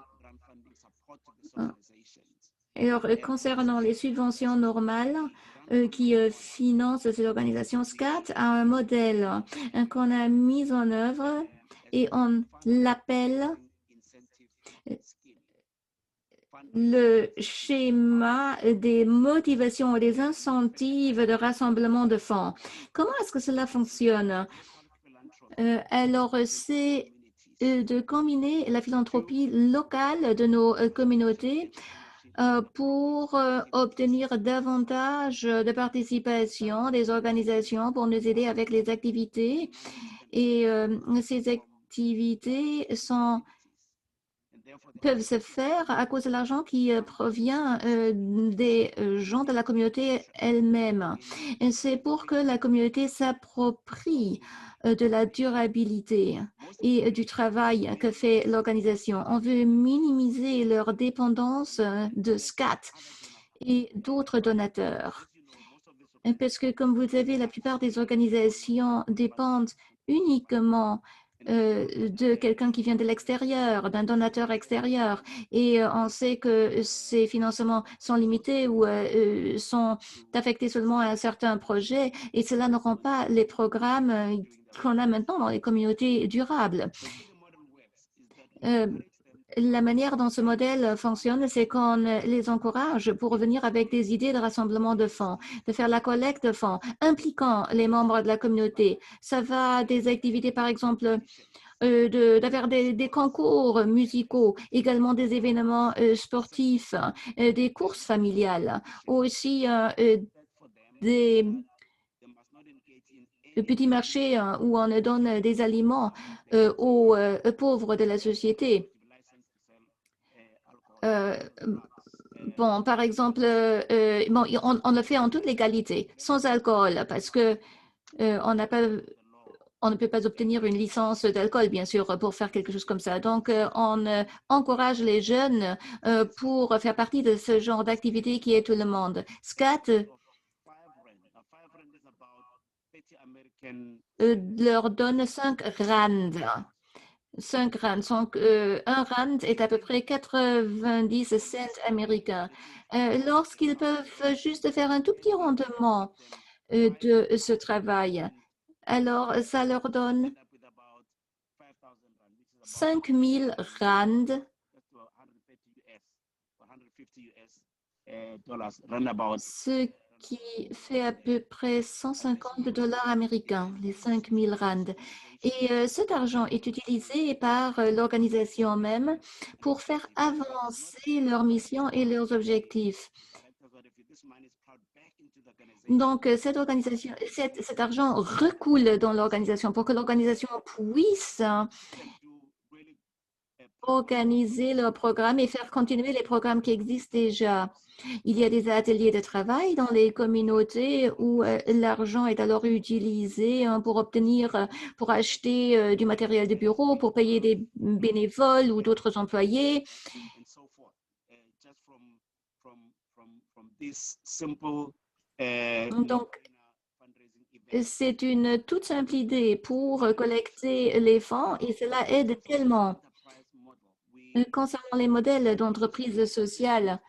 A: Alors, concernant les subventions normales qui financent ces organisations, SCAT a un modèle qu'on a mis en œuvre et on l'appelle le schéma des motivations et des incentives de rassemblement de fonds. Comment est-ce que cela fonctionne? Alors, c'est de combiner la philanthropie locale de nos communautés pour obtenir davantage de participation des organisations pour nous aider avec les activités. Et ces activités peuvent se faire à cause de l'argent qui provient des gens de la communauté elle-même. C'est pour que la communauté s'approprie de la durabilité et du travail que fait l'organisation. On veut minimiser leur dépendance de SCAT et d'autres donateurs. Parce que, comme vous savez, la plupart des organisations dépendent uniquement de quelqu'un qui vient de l'extérieur, d'un donateur extérieur. Et on sait que ces financements sont limités ou sont affectés seulement à un certain projet et cela ne rend pas les programmes qu'on a maintenant dans les communautés durables. La manière dont ce modèle fonctionne, c'est qu'on les encourage pour revenir avec des idées de rassemblement de fonds, de faire la collecte de fonds, impliquant les membres de la communauté. Ça va des activités, par exemple, d'avoir des concours musicaux, également des événements sportifs, des courses familiales, aussi des petits marchés où on donne des aliments aux pauvres de la société. Bon, par exemple, bon, on le fait en toute légalité, sans alcool, parce que on ne peut pas obtenir une licence d'alcool, bien sûr, pour faire quelque chose comme ça. Donc, on encourage les jeunes pour faire partie de ce genre d'activité qui est tout le monde. SCAT leur donne 5 rands. 5 rands. Donc, 1 rand est à peu près 90 cents américains. Lorsqu'ils peuvent juste faire un tout petit rendement de ce travail, alors ça leur donne 5 000 rands ce qui fait à peu près 150 dollars américains, les 5 000 rand. Et cet argent est utilisé par l'organisation même pour faire avancer leur mission et leurs objectifs. Donc, cette organisation, cet argent recoule dans l'organisation pour que l'organisation puisse organiser leurs programmes et faire continuer les programmes qui existent déjà. Il y a des ateliers de travail dans les communautés où l'argent est alors utilisé pour obtenir, pour acheter du matériel de bureau, pour payer des bénévoles ou d'autres employés. Donc, c'est une toute simple idée pour collecter les fonds et cela aide tellement. Concernant les modèles d'entreprise sociale,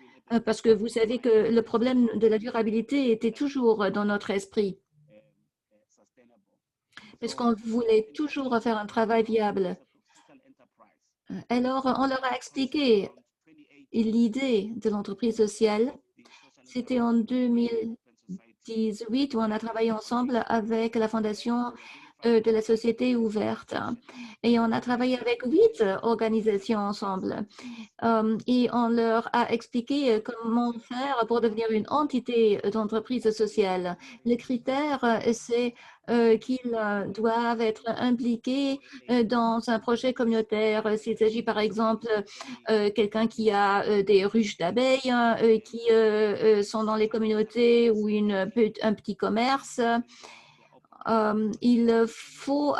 A: parce que vous savez que le problème de la durabilité était toujours dans notre esprit, parce qu'on voulait toujours faire un travail viable. Alors, on leur a expliqué l'idée de l'entreprise sociale. C'était en 2018 où on a travaillé ensemble avec la Fondation de la société ouverte. Et on a travaillé avec 8 organisations ensemble. Et on leur a expliqué comment faire pour devenir une entité d'entreprise sociale. Le critère, c'est qu'ils doivent être impliqués dans un projet communautaire. S'il s'agit par exemple quelqu'un qui a des ruches d'abeilles qui sont dans les communautés ou un petit commerce, il faut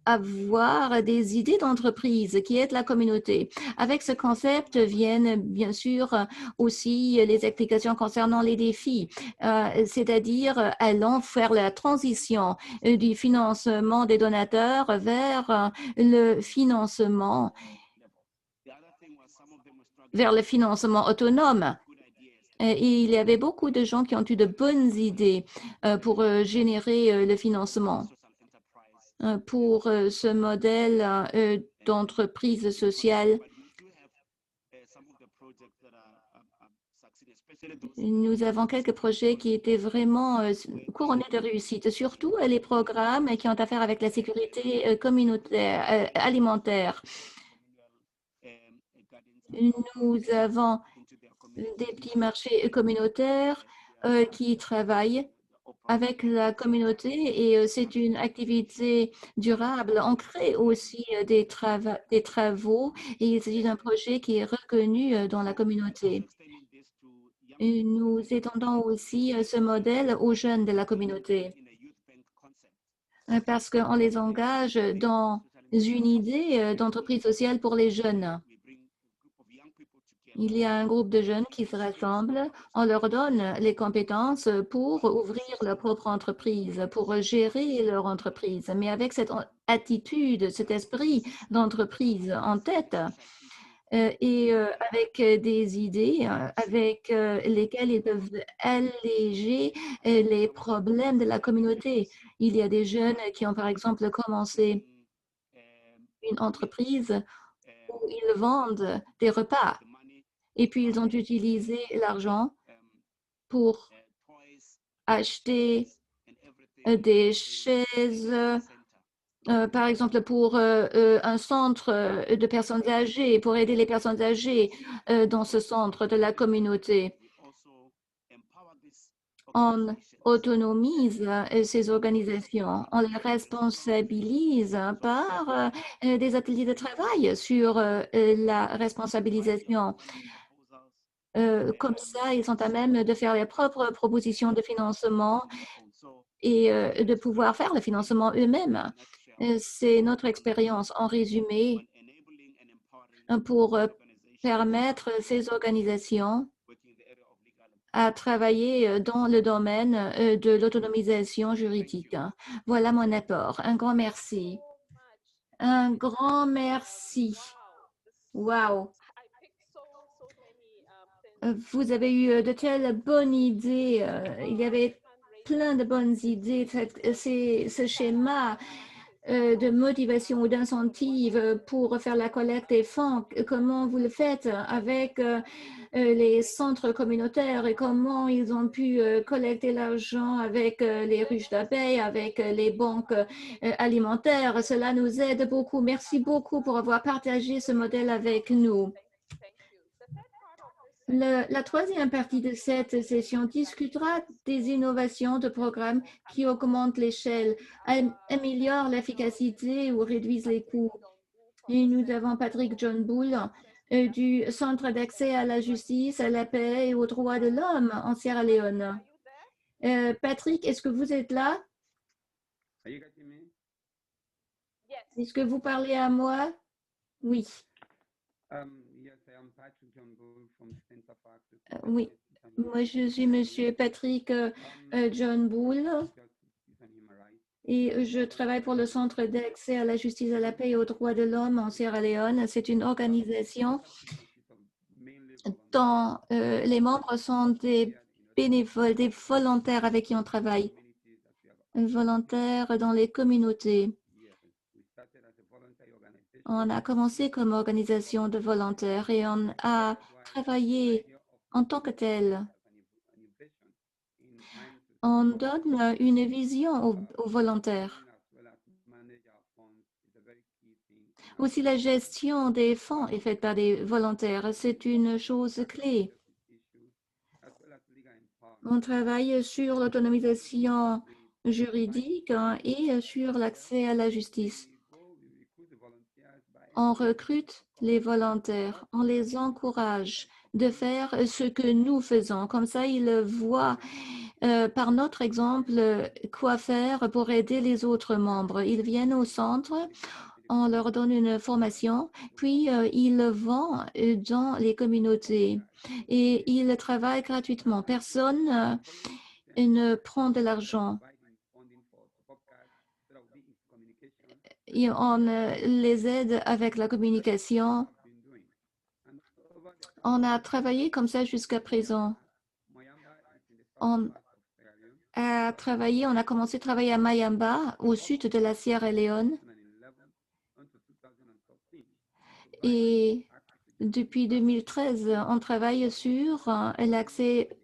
A: avoir des idées d'entreprise qui aident la communauté. Avec ce concept viennent bien sûr aussi les explications concernant les défis, c'est-à-dire allons faire la transition du financement des donateurs vers le financement autonome. Et il y avait beaucoup de gens qui ont eu de bonnes idées pour générer le financement pour ce modèle d'entreprise sociale. Nous avons quelques projets qui étaient vraiment couronnés de réussite, surtout les programmes qui ont à faire avec la sécurité communautaire, alimentaire. Nous avons des petits marchés communautaires qui travaillent avec la communauté et c'est une activité durable. On crée aussi des travaux et il s'agit d'un projet qui est reconnu dans la communauté. Et nous étendons aussi ce modèle aux jeunes de la communauté parce qu'on les engage dans une idée d'entreprise sociale pour les jeunes. Il y a un groupe de jeunes qui se rassemblent, on leur donne les compétences pour ouvrir leur propre entreprise, pour gérer leur entreprise. Mais avec cette attitude, cet esprit d'entreprise en tête et avec des idées avec lesquelles ils peuvent alléger les problèmes de la communauté. Il y a des jeunes qui ont par exemple commencé une entreprise où ils vendent des repas. Et puis, ils ont utilisé l'argent pour acheter des chaises, par exemple, pour un centre de personnes âgées, pour aider les personnes âgées dans ce centre de la communauté. On autonomise ces organisations, on les responsabilise par des ateliers de travail sur la responsabilisation. Comme ça, ils sont à même de faire leurs propres propositions de financement et de pouvoir faire le financement eux-mêmes. C'est notre expérience en résumé pour permettre ces organisations à travailler dans le domaine de l'autonomisation juridique. Voilà mon apport. Un grand merci. Un grand merci. Wow. Vous avez eu de telles bonnes idées. Il y avait plein de bonnes idées. Ce schéma de motivation ou d'incentive pour faire la collecte des fonds? Comment vous le faites avec les centres communautaires et comment ils ont pu collecter l'argent avec les ruches d'abeilles, avec les banques alimentaires? Cela nous aide beaucoup. Merci beaucoup pour avoir partagé ce modèle avec nous. La troisième partie de cette session discutera des innovations de programmes qui augmentent l'échelle, améliorent l'efficacité ou réduisent les coûts. Et nous avons Patrick John Bull du Centre d'accès à la justice, à la paix et aux droits de l'homme en Sierra Leone. Patrick, est-ce que vous êtes là? Est-ce que vous parlez à moi? Oui. Oui, moi je suis Monsieur Patrick John Bull et je travaille pour le Centre d'accès à la justice, à la paix et aux droits de l'homme en Sierra Leone. C'est une organisation dont les membres sont des bénévoles, des volontaires avec qui on travaille, volontaires dans les communautés. On a commencé comme organisation de volontaires et on a travaillé en tant que tel. On donne une vision aux volontaires. Aussi, la gestion des fonds est faite par des volontaires. C'est une chose clé. On travaille sur l'autonomisation juridique et sur l'accès à la justice. On recrute les volontaires, on les encourage de faire ce que nous faisons. Comme ça, ils voient par notre exemple quoi faire pour aider les autres membres. Ils viennent au centre, on leur donne une formation, puis ils vont dans les communautés et ils travaillent gratuitement. Personne ne prend de l'argent. Et on les aide avec la communication. On a travaillé comme ça jusqu'à présent. On a commencé à travailler à Mayamba, au sud de la Sierra Leone. Et depuis 2013, on travaille sur l'accès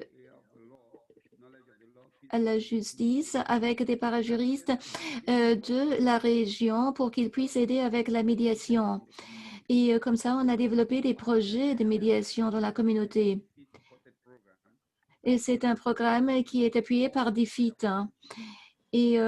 A: à la justice avec des parajuristes de la région pour qu'ils puissent aider avec la médiation. Et comme ça, on a développé des projets de médiation dans la communauté. Et c'est un programme qui est appuyé par DFID. Et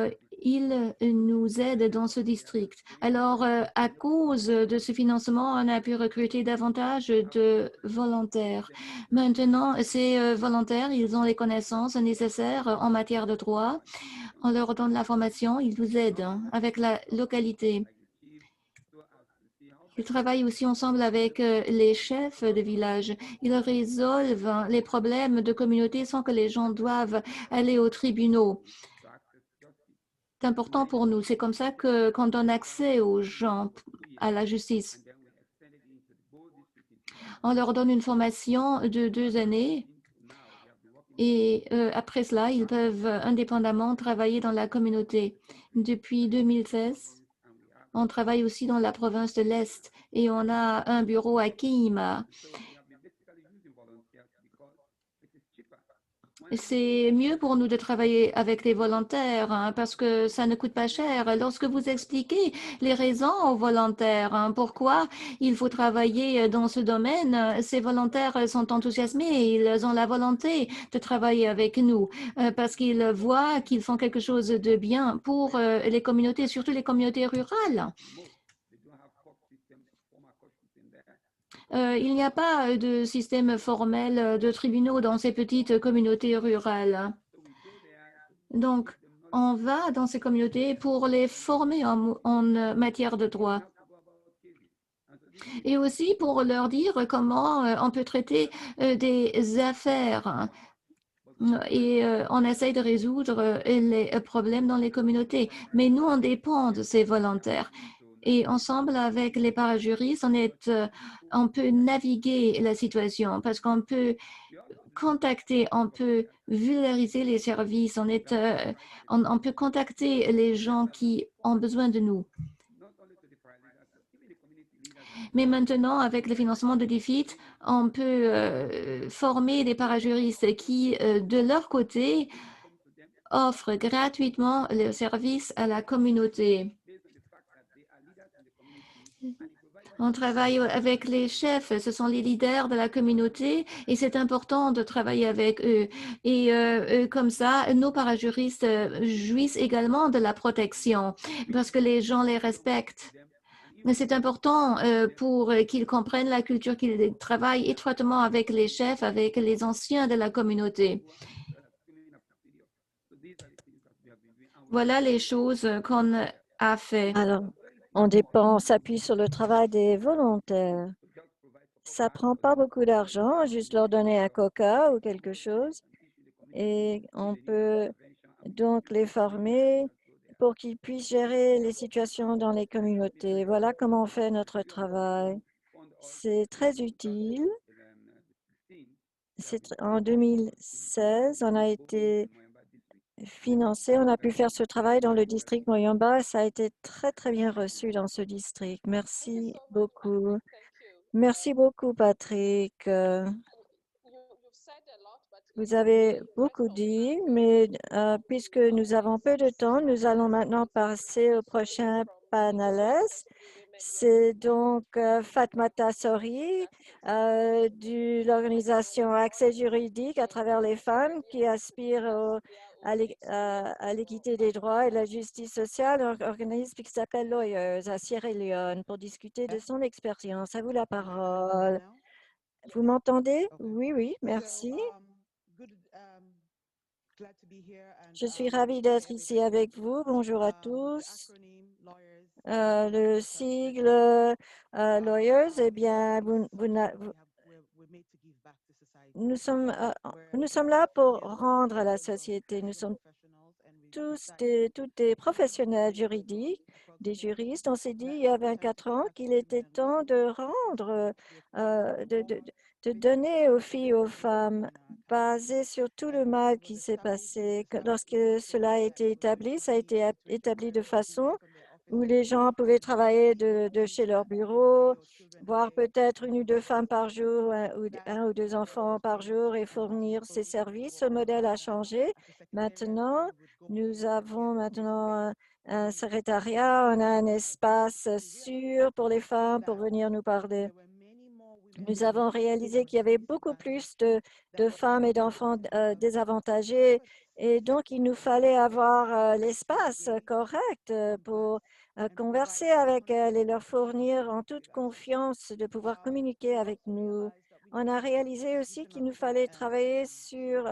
A: il nous aide dans ce district. Alors, à cause de ce financement, on a pu recruter davantage de volontaires. Maintenant, ces volontaires, ils ont les connaissances nécessaires en matière de droit. On leur donne la formation, ils nous aident avec la localité. Ils travaillent aussi ensemble avec les chefs de village. Ils résolvent les problèmes de communauté sans que les gens doivent aller aux tribunaux. C'est important pour nous. C'est comme ça qu'on donne accès aux gens à la justice. On leur donne une formation de 2 années et après cela, ils peuvent indépendamment travailler dans la communauté. Depuis 2016, on travaille aussi dans la province de l'Est et on a un bureau à Kihima. C'est mieux pour nous de travailler avec des volontaires parce que ça ne coûte pas cher. Lorsque vous expliquez les raisons aux volontaires, pourquoi il faut travailler dans ce domaine, ces volontaires sont enthousiasmés, ils ont la volonté de travailler avec nous parce qu'ils voient qu'ils font quelque chose de bien pour les communautés, surtout les communautés rurales. Il n'y a pas de système formel de tribunaux dans ces petites communautés rurales. Donc, on va dans ces communautés pour les former en matière de droit. Et aussi pour leur dire comment on peut traiter des affaires. Et on essaye de résoudre les problèmes dans les communautés. Mais nous, on dépend de ces volontaires. Et ensemble avec les parajuristes, on peut naviguer la situation parce qu'on peut contacter, on peut vulgariser les services, on peut contacter les gens qui ont besoin de nous. Mais maintenant, avec le financement de DFID, on peut former des parajuristes qui, de leur côté, offrent gratuitement le service à la communauté. On travaille avec les chefs, ce sont les leaders de la communauté et c'est important de travailler avec eux. Et comme ça, nos parajuristes jouissent également de la protection parce que les gens les respectent. C'est important pour qu'ils comprennent la culture, qu'ils travaillent étroitement avec les chefs, avec les anciens de la communauté. Voilà les choses qu'on a fait.
C: Alors, on s'appuie sur le travail des volontaires. Ça prend pas beaucoup d'argent, juste leur donner un coca ou quelque chose. Et on peut donc les former pour qu'ils puissent gérer les situations dans les communautés. Voilà comment on fait notre travail. C'est très utile. En 2016, on a été financé. On a pu faire ce travail dans le district Moyamba. Ça a été très, très bien reçu dans ce district. Merci beaucoup. Merci beaucoup, Patrick. Vous avez beaucoup dit, mais puisque nous avons peu de temps, nous allons maintenant passer au prochain panéliste. C'est donc Fatmata Sori de l'organisation Accès juridique à travers les femmes qui aspire à l'équité des droits et la justice sociale, un organisme qui s'appelle Lawyers à Sierra Leone pour discuter de son expérience. À vous la parole. Vous m'entendez? Oui, oui, merci. Je suis ravie d'être ici avec vous. Bonjour à tous. Le sigle Lawyers, eh bien, nous sommes là pour rendre à la société. Nous sommes toutes des professionnels juridiques, des juristes. On s'est dit il y a 24 ans qu'il était temps de rendre, de donner aux filles et aux femmes, basé sur tout le mal qui s'est passé. Lorsque cela a été établi, ça a été établi de façon où les gens pouvaient travailler de chez leur bureau, voir peut-être une ou deux femmes par jour, un ou deux enfants par jour et fournir ces services. Ce modèle a changé. Maintenant, nous avons un secrétariat, on a un espace sûr pour les femmes pour venir nous parler. Nous avons réalisé qu'il y avait beaucoup plus de femmes et d'enfants désavantagés et donc il nous fallait avoir l'espace correct pour converser avec elles et leur fournir en toute confiance de pouvoir communiquer avec nous. On a réalisé aussi qu'il nous fallait travailler sur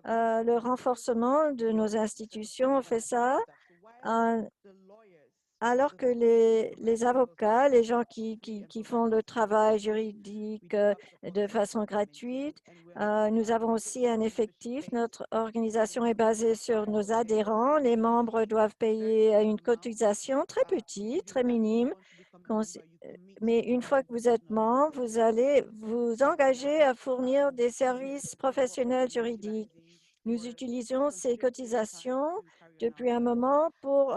C: le renforcement de nos institutions. On fait ça alors que les avocats, les gens qui font le travail juridique de façon gratuite, nous avons aussi un effectif. Notre organisation est basée sur nos adhérents. Les membres doivent payer une cotisation très petite, très minime. Mais une fois que vous êtes membre, vous allez vous engager à fournir des services professionnels juridiques. Nous utilisons ces cotisations depuis un moment pour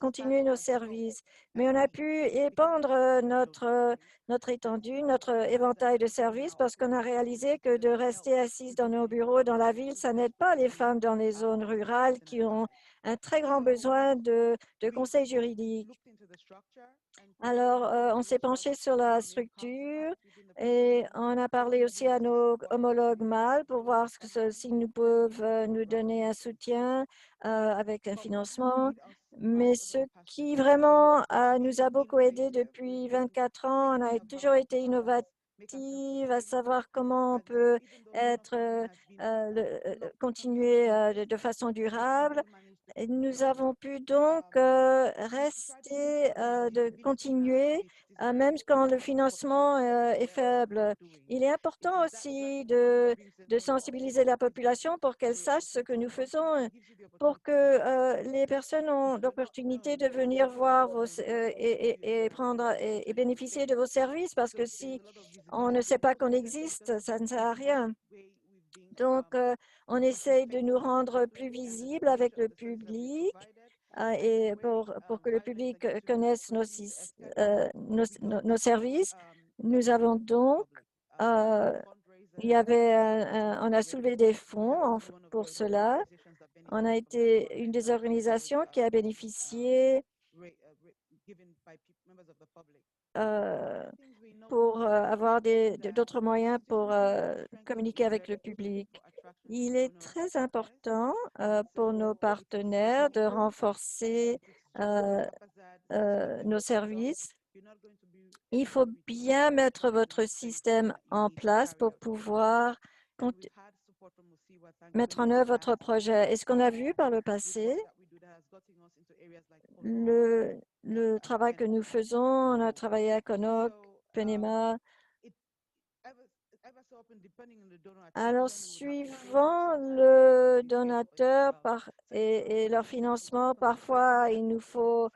C: continuer nos services. Mais on a pu épandre notre étendue, notre éventail de services parce qu'on a réalisé que de rester assises dans nos bureaux dans la ville, ça n'aide pas les femmes dans les zones rurales qui ont un très grand besoin de conseils juridiques. Alors, on s'est penché sur la structure et on a parlé aussi à nos homologues mâles pour voir s'ils nous peuvent nous donner un soutien avec un financement. Mais ce qui vraiment nous a beaucoup aidé depuis 24 ans, on a toujours été innovatifs à savoir comment on peut continuer de façon durable. Nous avons pu donc rester, de continuer, même quand le financement est faible. Il est important aussi de sensibiliser la population pour qu'elle sache ce que nous faisons, pour que les personnes ont l'opportunité de venir voir et prendre et bénéficier de vos services, parce que si on ne sait pas qu'on existe, ça ne sert à rien. Donc, on essaye de nous rendre plus visibles avec le public et pour que le public connaisse nos services. Nous avons donc, il y avait, on a soulevé des fonds pour cela. On a été une des organisations qui a bénéficié pour avoir d'autres moyens pour communiquer avec le public. Il est très important pour nos partenaires de renforcer nos services. Il faut bien mettre votre système en place pour pouvoir mettre en œuvre votre projet. Et ce qu'on a vu par le passé, le travail que nous faisons, on a travaillé à Konok, Penema. Alors, suivant le donateur et leur financement, parfois, il nous faut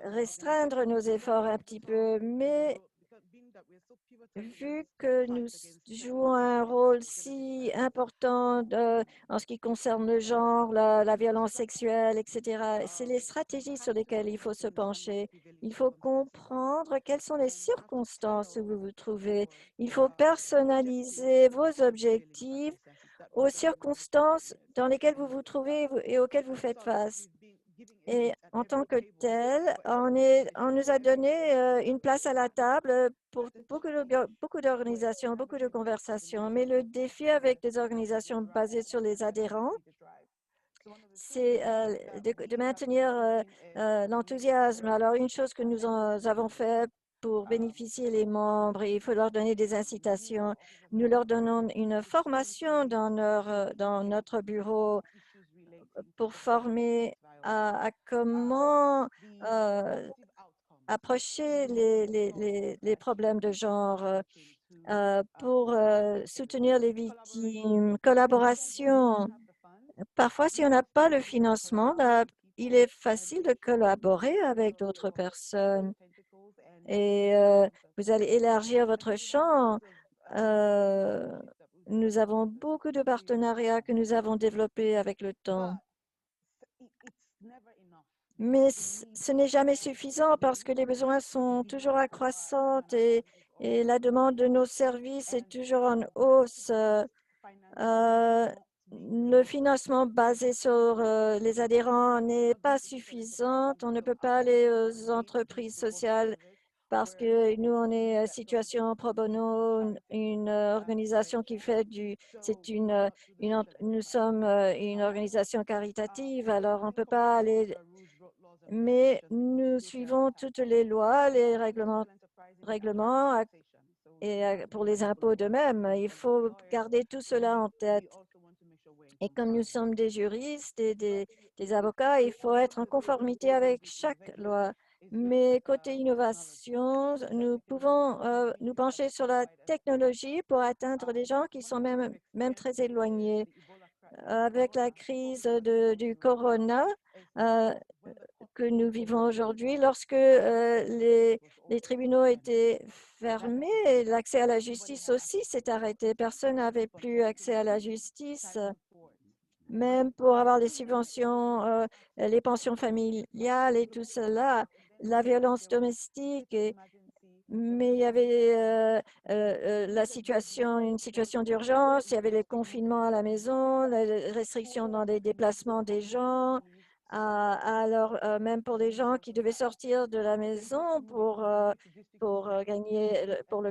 C: restreindre nos efforts un petit peu, mais vu que nous jouons un rôle si important en ce qui concerne le genre, la violence sexuelle, etc., c'est les stratégies sur lesquelles il faut se pencher. Il faut comprendre quelles sont les circonstances où vous vous trouvez. Il faut personnaliser vos objectifs aux circonstances dans lesquelles vous vous trouvez et auxquelles vous faites face. Et en tant que tel, on nous a donné une place à la table pour beaucoup d'organisations, beaucoup de conversations. Mais le défi avec des organisations basées sur les adhérents, c'est de maintenir l'enthousiasme. Alors, une chose que nous avons fait pour bénéficier les membres, il faut leur donner des incitations. Nous leur donnons une formation dans notre bureau pour former à comment approcher les problèmes de genre, pour soutenir les victimes, collaboration. Parfois, si on n'a pas le financement, là, il est facile de collaborer avec d'autres personnes et vous allez élargir votre champ. Nous avons beaucoup de partenariats que nous avons développés avec le temps. Mais ce n'est jamais suffisant parce que les besoins sont toujours accroissants et la demande de nos services est toujours en hausse. Le financement basé sur les adhérents n'est pas suffisant. On ne peut pas aller aux entreprises sociales parce que nous, on est situation pro bono, une organisation qui fait nous sommes une organisation caritative, alors on ne peut pas aller, mais nous suivons toutes les lois, les règlements et pour les impôts de même. Il faut garder tout cela en tête. Et comme nous sommes des juristes et des avocats, il faut être en conformité avec chaque loi. Mais côté innovation, nous pouvons nous pencher sur la technologie pour atteindre des gens qui sont même très éloignés. Avec la crise du corona que nous vivons aujourd'hui, lorsque les tribunaux étaient fermés, l'accès à la justice aussi s'est arrêté. Personne n'avait plus accès à la justice. Même pour avoir les subventions, les pensions familiales et tout cela, la violence domestique. Mais il y avait une situation d'urgence, il y avait les confinements à la maison, les restrictions dans les déplacements des gens. Alors, même pour les gens qui devaient sortir de la maison pour le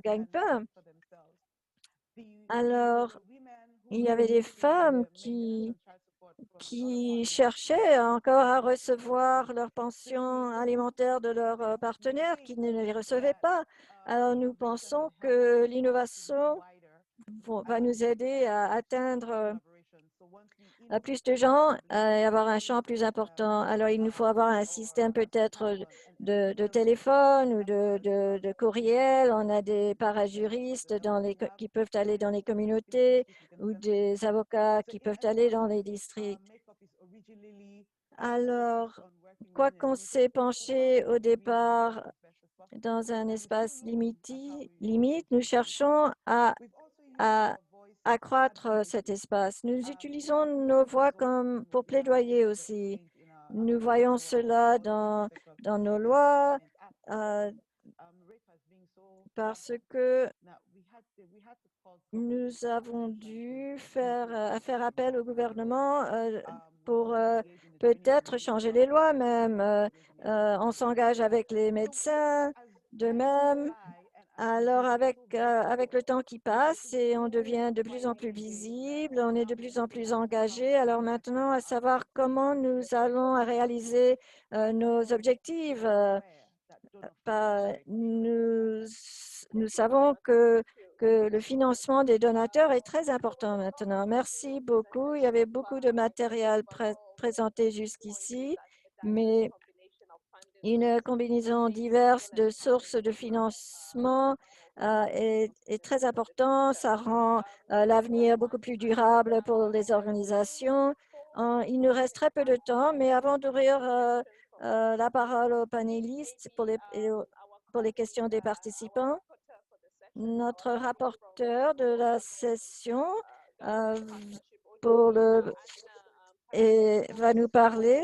C: gagne-pain. Alors, il y avait des femmes qui cherchaient encore à recevoir leur pension alimentaire de leurs partenaires qui ne les recevaient pas. Alors, nous pensons que l'innovation va nous aider à atteindre plus de gens et avoir un champ plus important. Alors, il nous faut avoir un système peut-être de téléphone ou de courriel. On a des parajuristes qui peuvent aller dans les communautés ou des avocats qui peuvent aller dans les districts. Alors, quoi qu'on s'est penché au départ dans un espace limite, nous cherchons à accroître cet espace. Nous utilisons nos voix comme pour plaidoyer aussi. Nous voyons cela dans nos lois parce que nous avons dû faire appel au gouvernement pour peut-être changer les lois même. On s'engage avec les médecins de même. Alors, avec le temps qui passe et on devient de plus en plus visible, on est de plus en plus engagé. Alors maintenant, à savoir comment nous allons réaliser nos objectifs. Nous savons que le financement des donateurs est très important maintenant. Merci beaucoup. Il y avait beaucoup de matériel présenté jusqu'ici, mais une combinaison diverse de sources de financement est très important. Ça rend l'avenir beaucoup plus durable pour les organisations. Il nous reste très peu de temps, mais avant d'ouvrir la parole aux panélistes pour les questions des participants, notre rapporteur de la session va nous parler.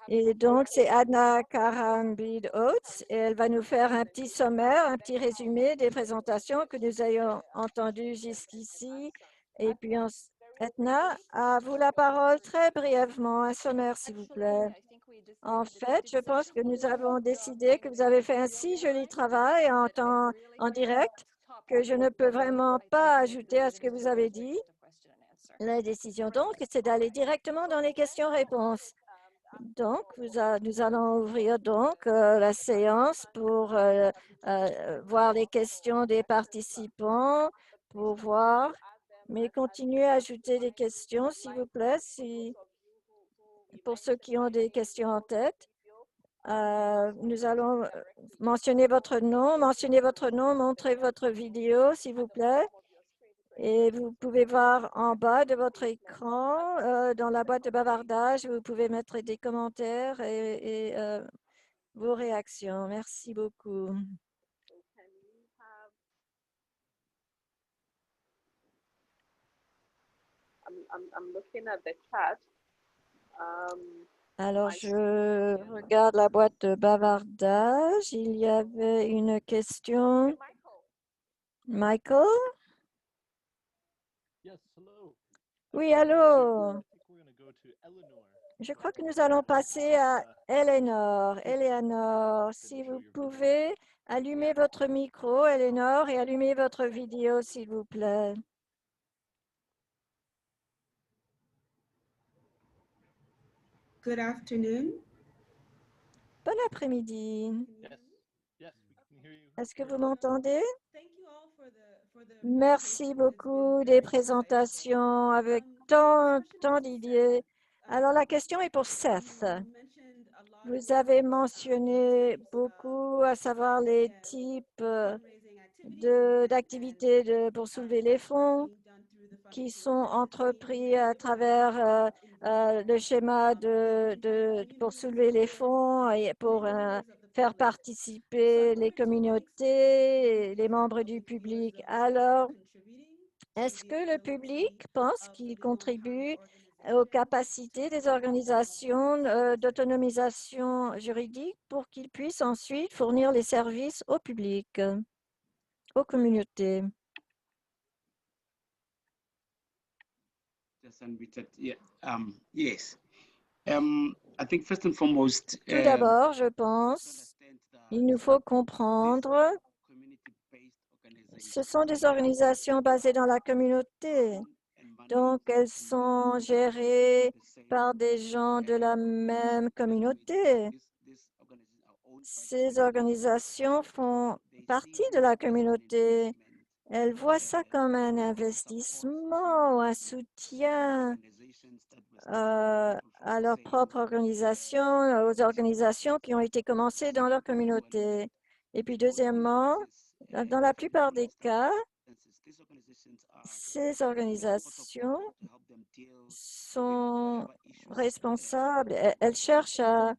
C: Et donc, c'est Adna Karam-Bid-Oates et elle va nous faire un petit sommaire, un petit résumé des présentations que nous ayons entendues jusqu'ici. Et puis, Adna, à vous la parole très brièvement, un sommaire, s'il vous plaît. En fait, je pense que nous avons décidé que vous avez fait un si joli travail en direct que je ne peux vraiment pas ajouter à ce que vous avez dit. La décision, donc, c'est d'aller directement dans les questions-réponses. Donc, nous allons ouvrir donc la séance pour voir les questions des participants, pour voir, mais continuez à ajouter des questions, s'il vous plaît, pour ceux qui ont des questions en tête. Nous allons mentionner votre nom, montrez votre vidéo, s'il vous plaît. Et vous pouvez voir en bas de votre écran, dans la boîte de bavardage, vous pouvez mettre des commentaires et vos réactions. Merci beaucoup. Alors, je regarde la boîte de bavardage. Il y avait une question. Michael? Oui, allô? Je crois que nous allons passer à Eleanor. Eleanor, si vous pouvez allumer votre micro, Eleanor, et allumer votre vidéo, s'il vous plaît.
E: Good afternoon.
C: Bon après-midi. Est-ce que vous m'entendez? Merci beaucoup des présentations avec tant d'idées. Alors, la question est pour Seth. Vous avez mentionné beaucoup, à savoir les types d'activités pour soulever les fonds qui sont entrepris à travers le schéma pour soulever les fonds et pour faire participer les communautés et les membres du public. Alors, est-ce que le public pense qu'il contribue aux capacités des organisations d'autonomisation juridique pour qu'ils puissent ensuite fournir les services au public, aux communautés? Tout d'abord, je pense qu'il nous faut comprendre ce sont des organisations basées dans la communauté. Donc, elles sont gérées par des gens de la même communauté. Ces organisations font partie de la communauté. elles voient ça comme un investissement ou un soutien à leur propre organisation, aux organisations qui ont été commencées dans leur communauté. Et puis deuxièmement, dans la plupart des cas, ces organisations sont responsables, elles cherchent à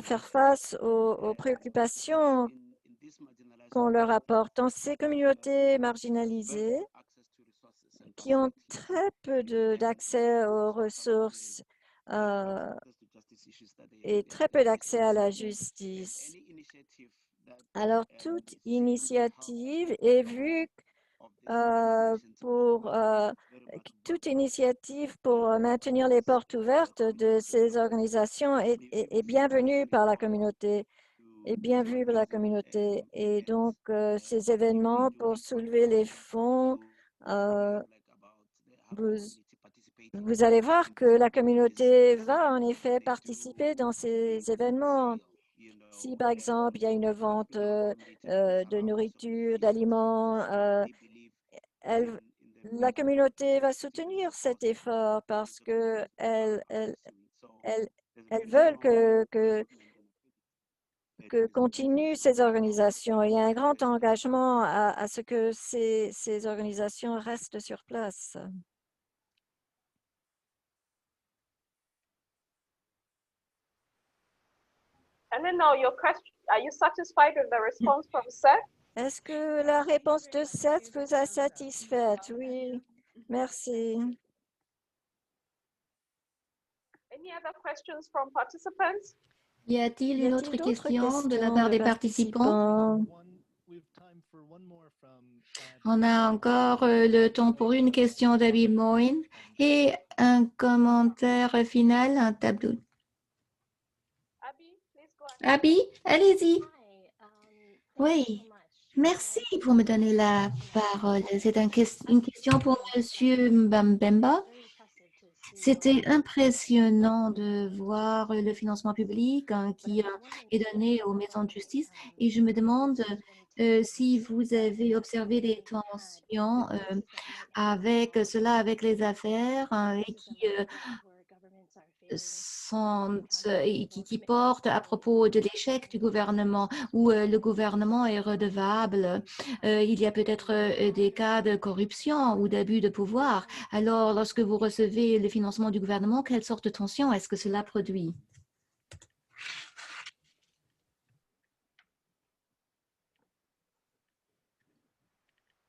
C: faire face aux préoccupations qu'on leur apporte. Dans ces communautés marginalisées qui ont très peu d'accès aux ressources et très peu d'accès à la justice. Alors, toute initiative est vue pour maintenir les portes ouvertes de ces organisations est bienvenue par la communauté, est bien vue par la communauté. Et donc, ces événements pour soulever les fonds, vous allez voir que la communauté va en effet participer dans ces événements. Si, par exemple, il y a une vente de nourriture, d'aliments, la communauté va soutenir cet effort parce qu'elles veulent que continuent ces organisations. Il y a un grand engagement à ce que ces organisations restent sur place.
B: Eleanor, your question, are you satisfied with the response from Seth?
C: Est-ce que la réponse de Seth vous a satisfaite? Oui, merci.
B: Any other questions from participants?
A: Y a-t-il
C: Y
A: une
C: a-t-il
A: autre
C: d'autres
A: question de la
C: questions
A: part
C: de
A: des participants? On a encore le temps pour une question d'Abby Moine et un commentaire final, un tableau.
B: Abby, please go ahead.
A: Abby, allez-y. Oui, merci pour me donner la parole. C'est une question pour Monsieur Mbemba. C'était impressionnant de voir le financement public qui est donné aux maisons de justice et je me demande si vous avez observé des tensions avec cela, avec les affaires et qui portent à propos de l'échec du gouvernement où le gouvernement est redevable. Il y a peut-être des cas de corruption ou d'abus de pouvoir. Alors, lorsque vous recevez le financement du gouvernement, quelle sorte de tension est-ce que cela produit?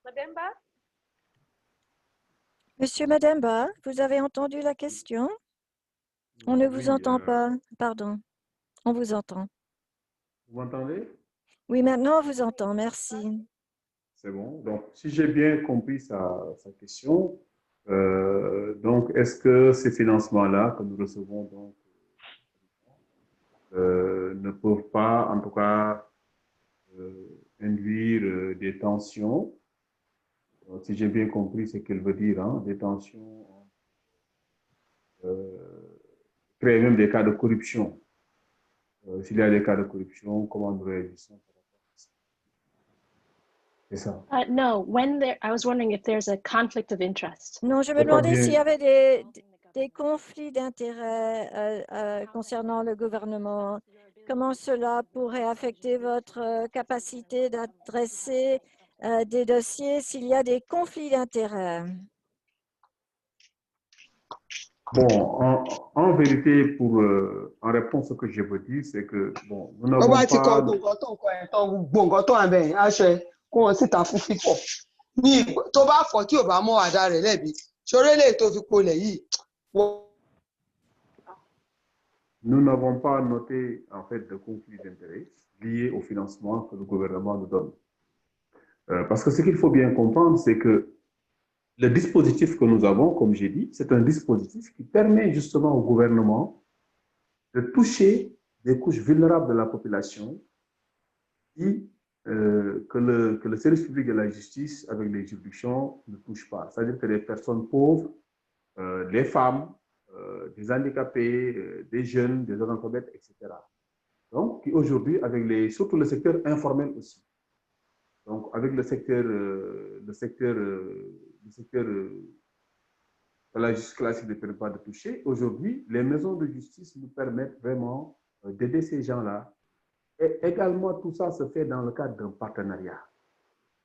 B: Mademba?
C: Monsieur Mademba, vous avez entendu la question? On ne vous
D: Oui,
C: entend pas. Pardon. On vous entend.
D: vous m'entendez?
C: Oui, maintenant on vous entend. Merci.
D: C'est bon. Donc, si j'ai bien compris sa question, donc, est-ce que ces financements-là que nous recevons donc, ne peuvent pas, en tout cas, induire des tensions? Si j'ai bien compris ce qu'elle veut dire, hein, des tensions, créer même des cas de corruption. S'il y a des cas de corruption, comment nous réagissons par rapport à ça? C'est ça.
F: No, I was wondering if there's a conflict of interest.
C: Non, je me demandais s'il y avait des conflits d'intérêts concernant le gouvernement. Comment cela pourrait affecter votre capacité d'adresser des dossiers s'il y a des conflits d'intérêts?
D: Bon, en vérité, en réponse à ce que je veux dire, c'est que, bon, nous n'avons pas... Nous n'avons pas noté, en fait, de conflit d'intérêts liés au financement que le gouvernement nous donne. Parce que ce qu'il faut bien comprendre, c'est que le dispositif que nous avons, comme j'ai dit, c'est un dispositif qui permet justement au gouvernement de toucher des couches vulnérables de la population que le service public de la justice, avec les juridictions, ne touche pas. C'est-à-dire que les personnes pauvres, les femmes, des handicapés, des jeunes, des analphabètes, etc. Donc, aujourd'hui, surtout le secteur informel aussi. Donc, avec le secteur de la justice classique ne peut pas de toucher. Aujourd'hui, les maisons de justice nous permettent vraiment d'aider ces gens-là. Et également, tout ça se fait dans le cadre d'un partenariat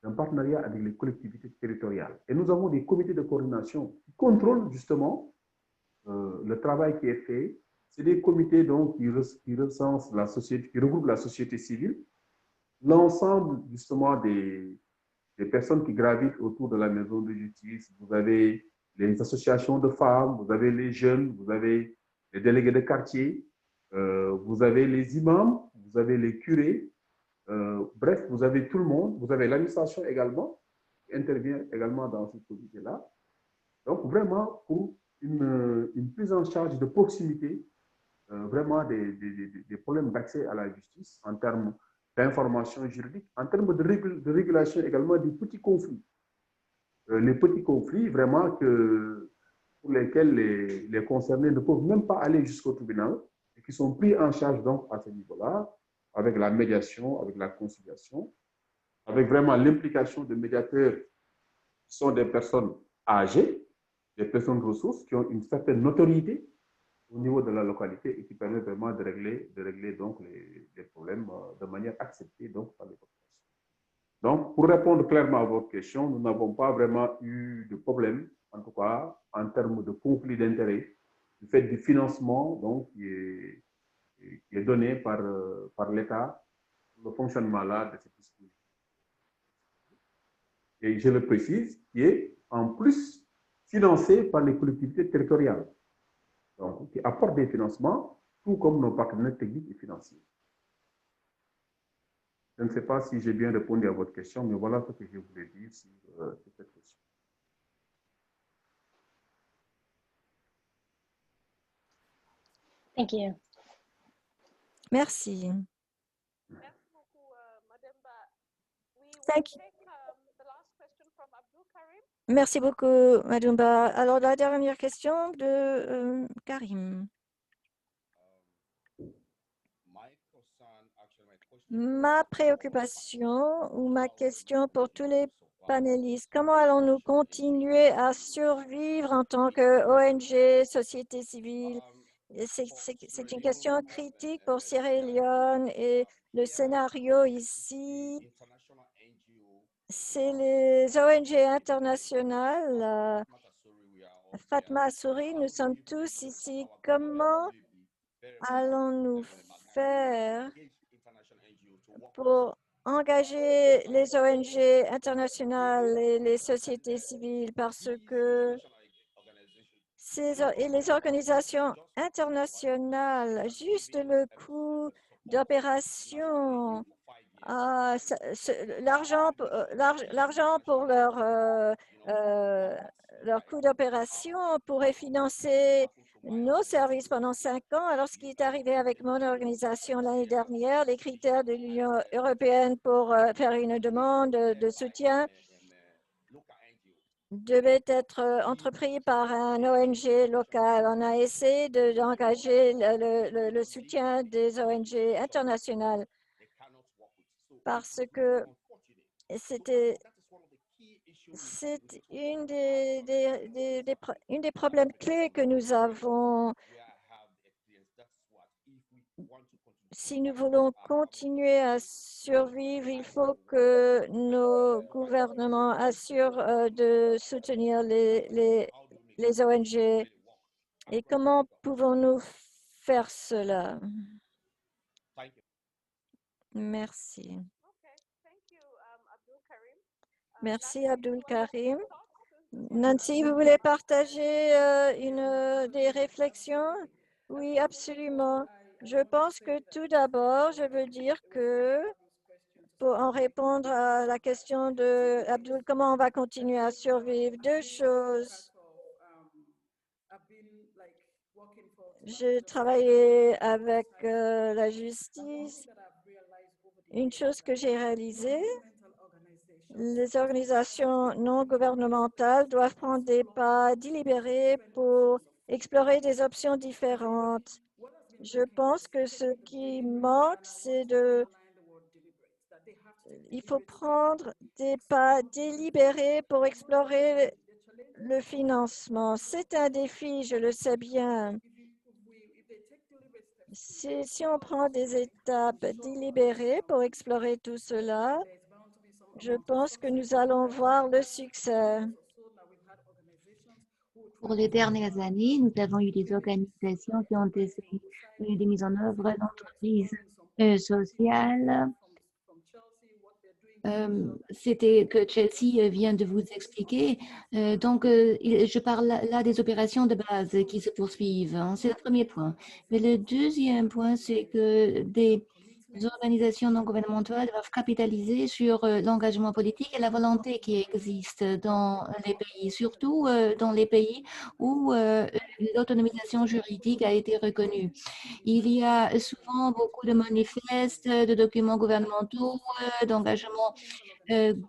D: avec les collectivités territoriales. Et nous avons des comités de coordination qui contrôlent justement le travail qui est fait. C'est des comités donc, qui recensent la société, qui regroupent la société civile, l'ensemble justement des personnes qui gravitent autour de la maison de justice. Vous avez les associations de femmes, vous avez les jeunes, vous avez les délégués de quartier, vous avez les imams, vous avez les curés. Bref, vous avez tout le monde. Vous avez l'administration également, qui intervient également dans ce comité-là. Donc, vraiment, pour une prise en charge de proximité, vraiment des problèmes d'accès à la justice en termes d'information juridique, en termes de régulation également des petits conflits. Les petits conflits, vraiment, pour lesquels les concernés ne peuvent même pas aller jusqu'au tribunal et qui sont pris en charge donc à ce niveau-là, avec la médiation, avec la conciliation, avec vraiment l'implication de médiateurs qui sont des personnes âgées, des personnes ressources qui ont une certaine notoriété au niveau de la localité et qui permettent vraiment de régler donc les problèmes de manière acceptée donc, par les populations. Donc, pour répondre clairement à votre question, nous n'avons pas vraiment eu de problème, en tout cas en termes de conflit d'intérêts, du fait du financement donc, qui est donné par l'État pour le fonctionnement là de cette dispositif. Et je le précise, qui est en plus financé par les collectivités territoriales, donc qui apportent des financements, tout comme nos partenaires techniques et financiers. Je ne sais pas si j'ai bien répondu à votre question, mais voilà ce que je voulais dire sur cette question.
F: Thank you.
C: Merci.
B: Merci beaucoup, Madame Ba. We will
C: Thank you.
B: take the last question from Abdul Karim.
C: Merci beaucoup, Madumba. Alors, la dernière question de Karim. Ma préoccupation ou ma question pour tous les panélistes, comment allons-nous continuer à survivre en tant que ONG, société civile? C'est une question critique pour Sierra Leone et le scénario ici, c'est les ONG internationales. Fatma Assouri, nous sommes tous ici. Comment allons-nous faire pour engager les ONG internationales et les sociétés civiles parce que et les organisations internationales, juste le coût d'opération, l'argent pour leur coût d'opération pourrait financer nos services pendant 5 ans. Alors, ce qui est arrivé avec mon organisation l'année dernière, les critères de l'Union européenne pour faire une demande de soutien devait être entrepris par un ONG local. On a essayé d'engager le soutien des ONG internationales parce que c'est une des problèmes clés que nous avons. Si nous voulons continuer à survivre, il faut que nos gouvernements assurent de soutenir les ONG. Et comment pouvons-nous faire cela? Merci. Merci, Abdul Karim. Nancy, vous voulez partager des réflexions? Oui, absolument. Je pense que tout d'abord, je veux dire que pour en répondre à la question de Abdul, comment on va continuer à survivre, deux choses. J'ai travaillé avec la justice. Une chose que j'ai réalisée, les organisations non gouvernementales doivent prendre des pas délibérés pour explorer des options différentes. Je pense que ce qui manque, c'est il faut prendre des pas délibérés pour explorer le financement. C'est un défi, je le sais bien. Si on prend des étapes délibérées pour explorer tout cela, je pense que nous allons voir le succès.
A: Pour les dernières années, nous avons eu des organisations qui ont essayé de mise en œuvre d'entreprises sociales. C'était que Chelsea vient de vous expliquer. Je parle là des opérations de base qui se poursuivent, hein. C'est le premier point. Mais le deuxième point, c'est que des organisations non gouvernementales doivent capitaliser sur l'engagement politique et la volonté qui existe dans les pays, surtout dans les pays où l'autonomisation juridique a été reconnue. Il y a souvent beaucoup de manifestes, de documents gouvernementaux, d'engagements gouvernementaux.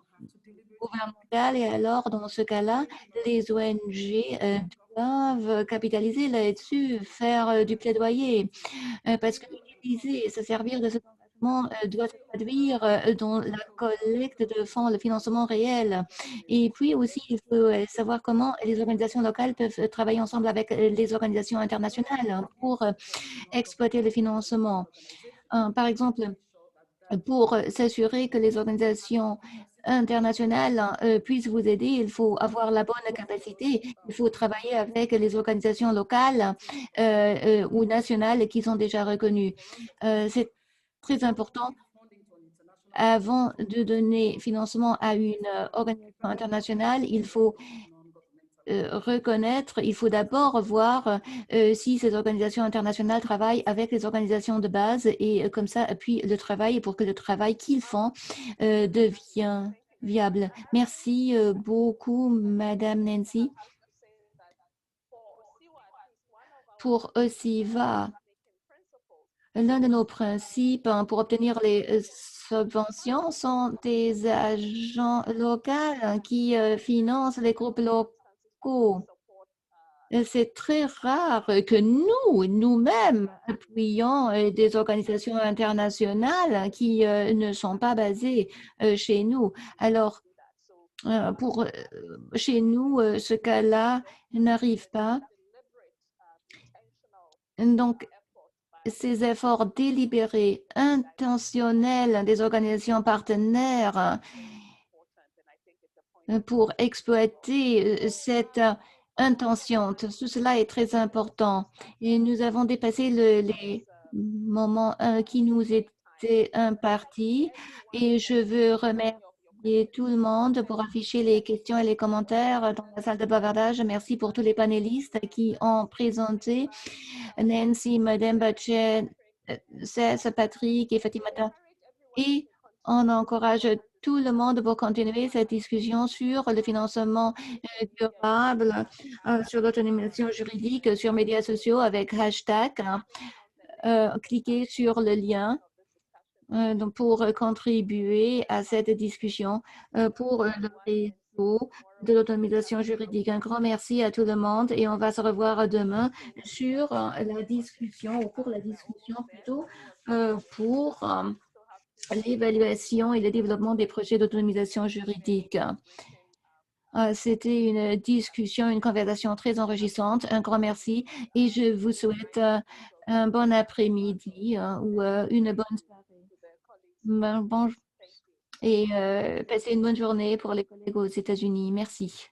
A: Et alors, dans ce cas-là, les ONG doivent capitaliser là-dessus, faire du plaidoyer, parce que utiliser, se servir de cet engagement doit se traduire dans la collecte de fonds, le financement réel. Et puis aussi, il faut savoir comment les organisations locales peuvent travailler ensemble avec les organisations internationales pour exploiter le financement. Par exemple, pour s'assurer que les organisations internationales puissent vous aider, il faut avoir la bonne capacité. Il faut travailler avec les organisations locales ou nationales qui sont déjà reconnues. C'est très important. Avant de donner financement à une organisation internationale, il faut reconnaître, il faut d'abord voir si ces organisations internationales travaillent avec les organisations de base et comme ça appuient le travail pour que le travail qu'ils font devienne viable. Merci beaucoup, Madame Nancy. Pour OSIVA, l'un de nos principes pour obtenir les subventions sont des agents locaux qui financent les groupes locaux. C'est très rare que nous-mêmes, appuyons des organisations internationales qui ne sont pas basées chez nous. Alors, chez nous, ce cas-là n'arrive pas. Donc, ces efforts délibérés, intentionnels des organisations partenaires pour exploiter cette intention, tout cela est très important. Et nous avons dépassé les moments qui nous étaient impartis et je veux remercier tout le monde pour afficher les questions et les commentaires dans la salle de bavardage. Merci pour tous les panélistes qui ont présenté. Nancy, Madame Bachet, Cess, Patrick et Fatimata. Et on encourage tout le monde pour continuer cette discussion sur le financement durable, sur l'autonomisation juridique, sur médias sociaux avec hashtag. Cliquez sur le lien pour contribuer à cette discussion pour le réseau de l'autonomisation juridique. Un grand merci à tout le monde et on va se revoir demain sur la discussion, ou pour la discussion plutôt, pour l'évaluation et le développement des projets d'autonomisation juridique. C'était une discussion, une conversation très enrichissante. Un grand merci et je vous souhaite un bon après-midi ou une bonne soirée. Bon, et passez une bonne journée pour les collègues aux États-Unis. Merci.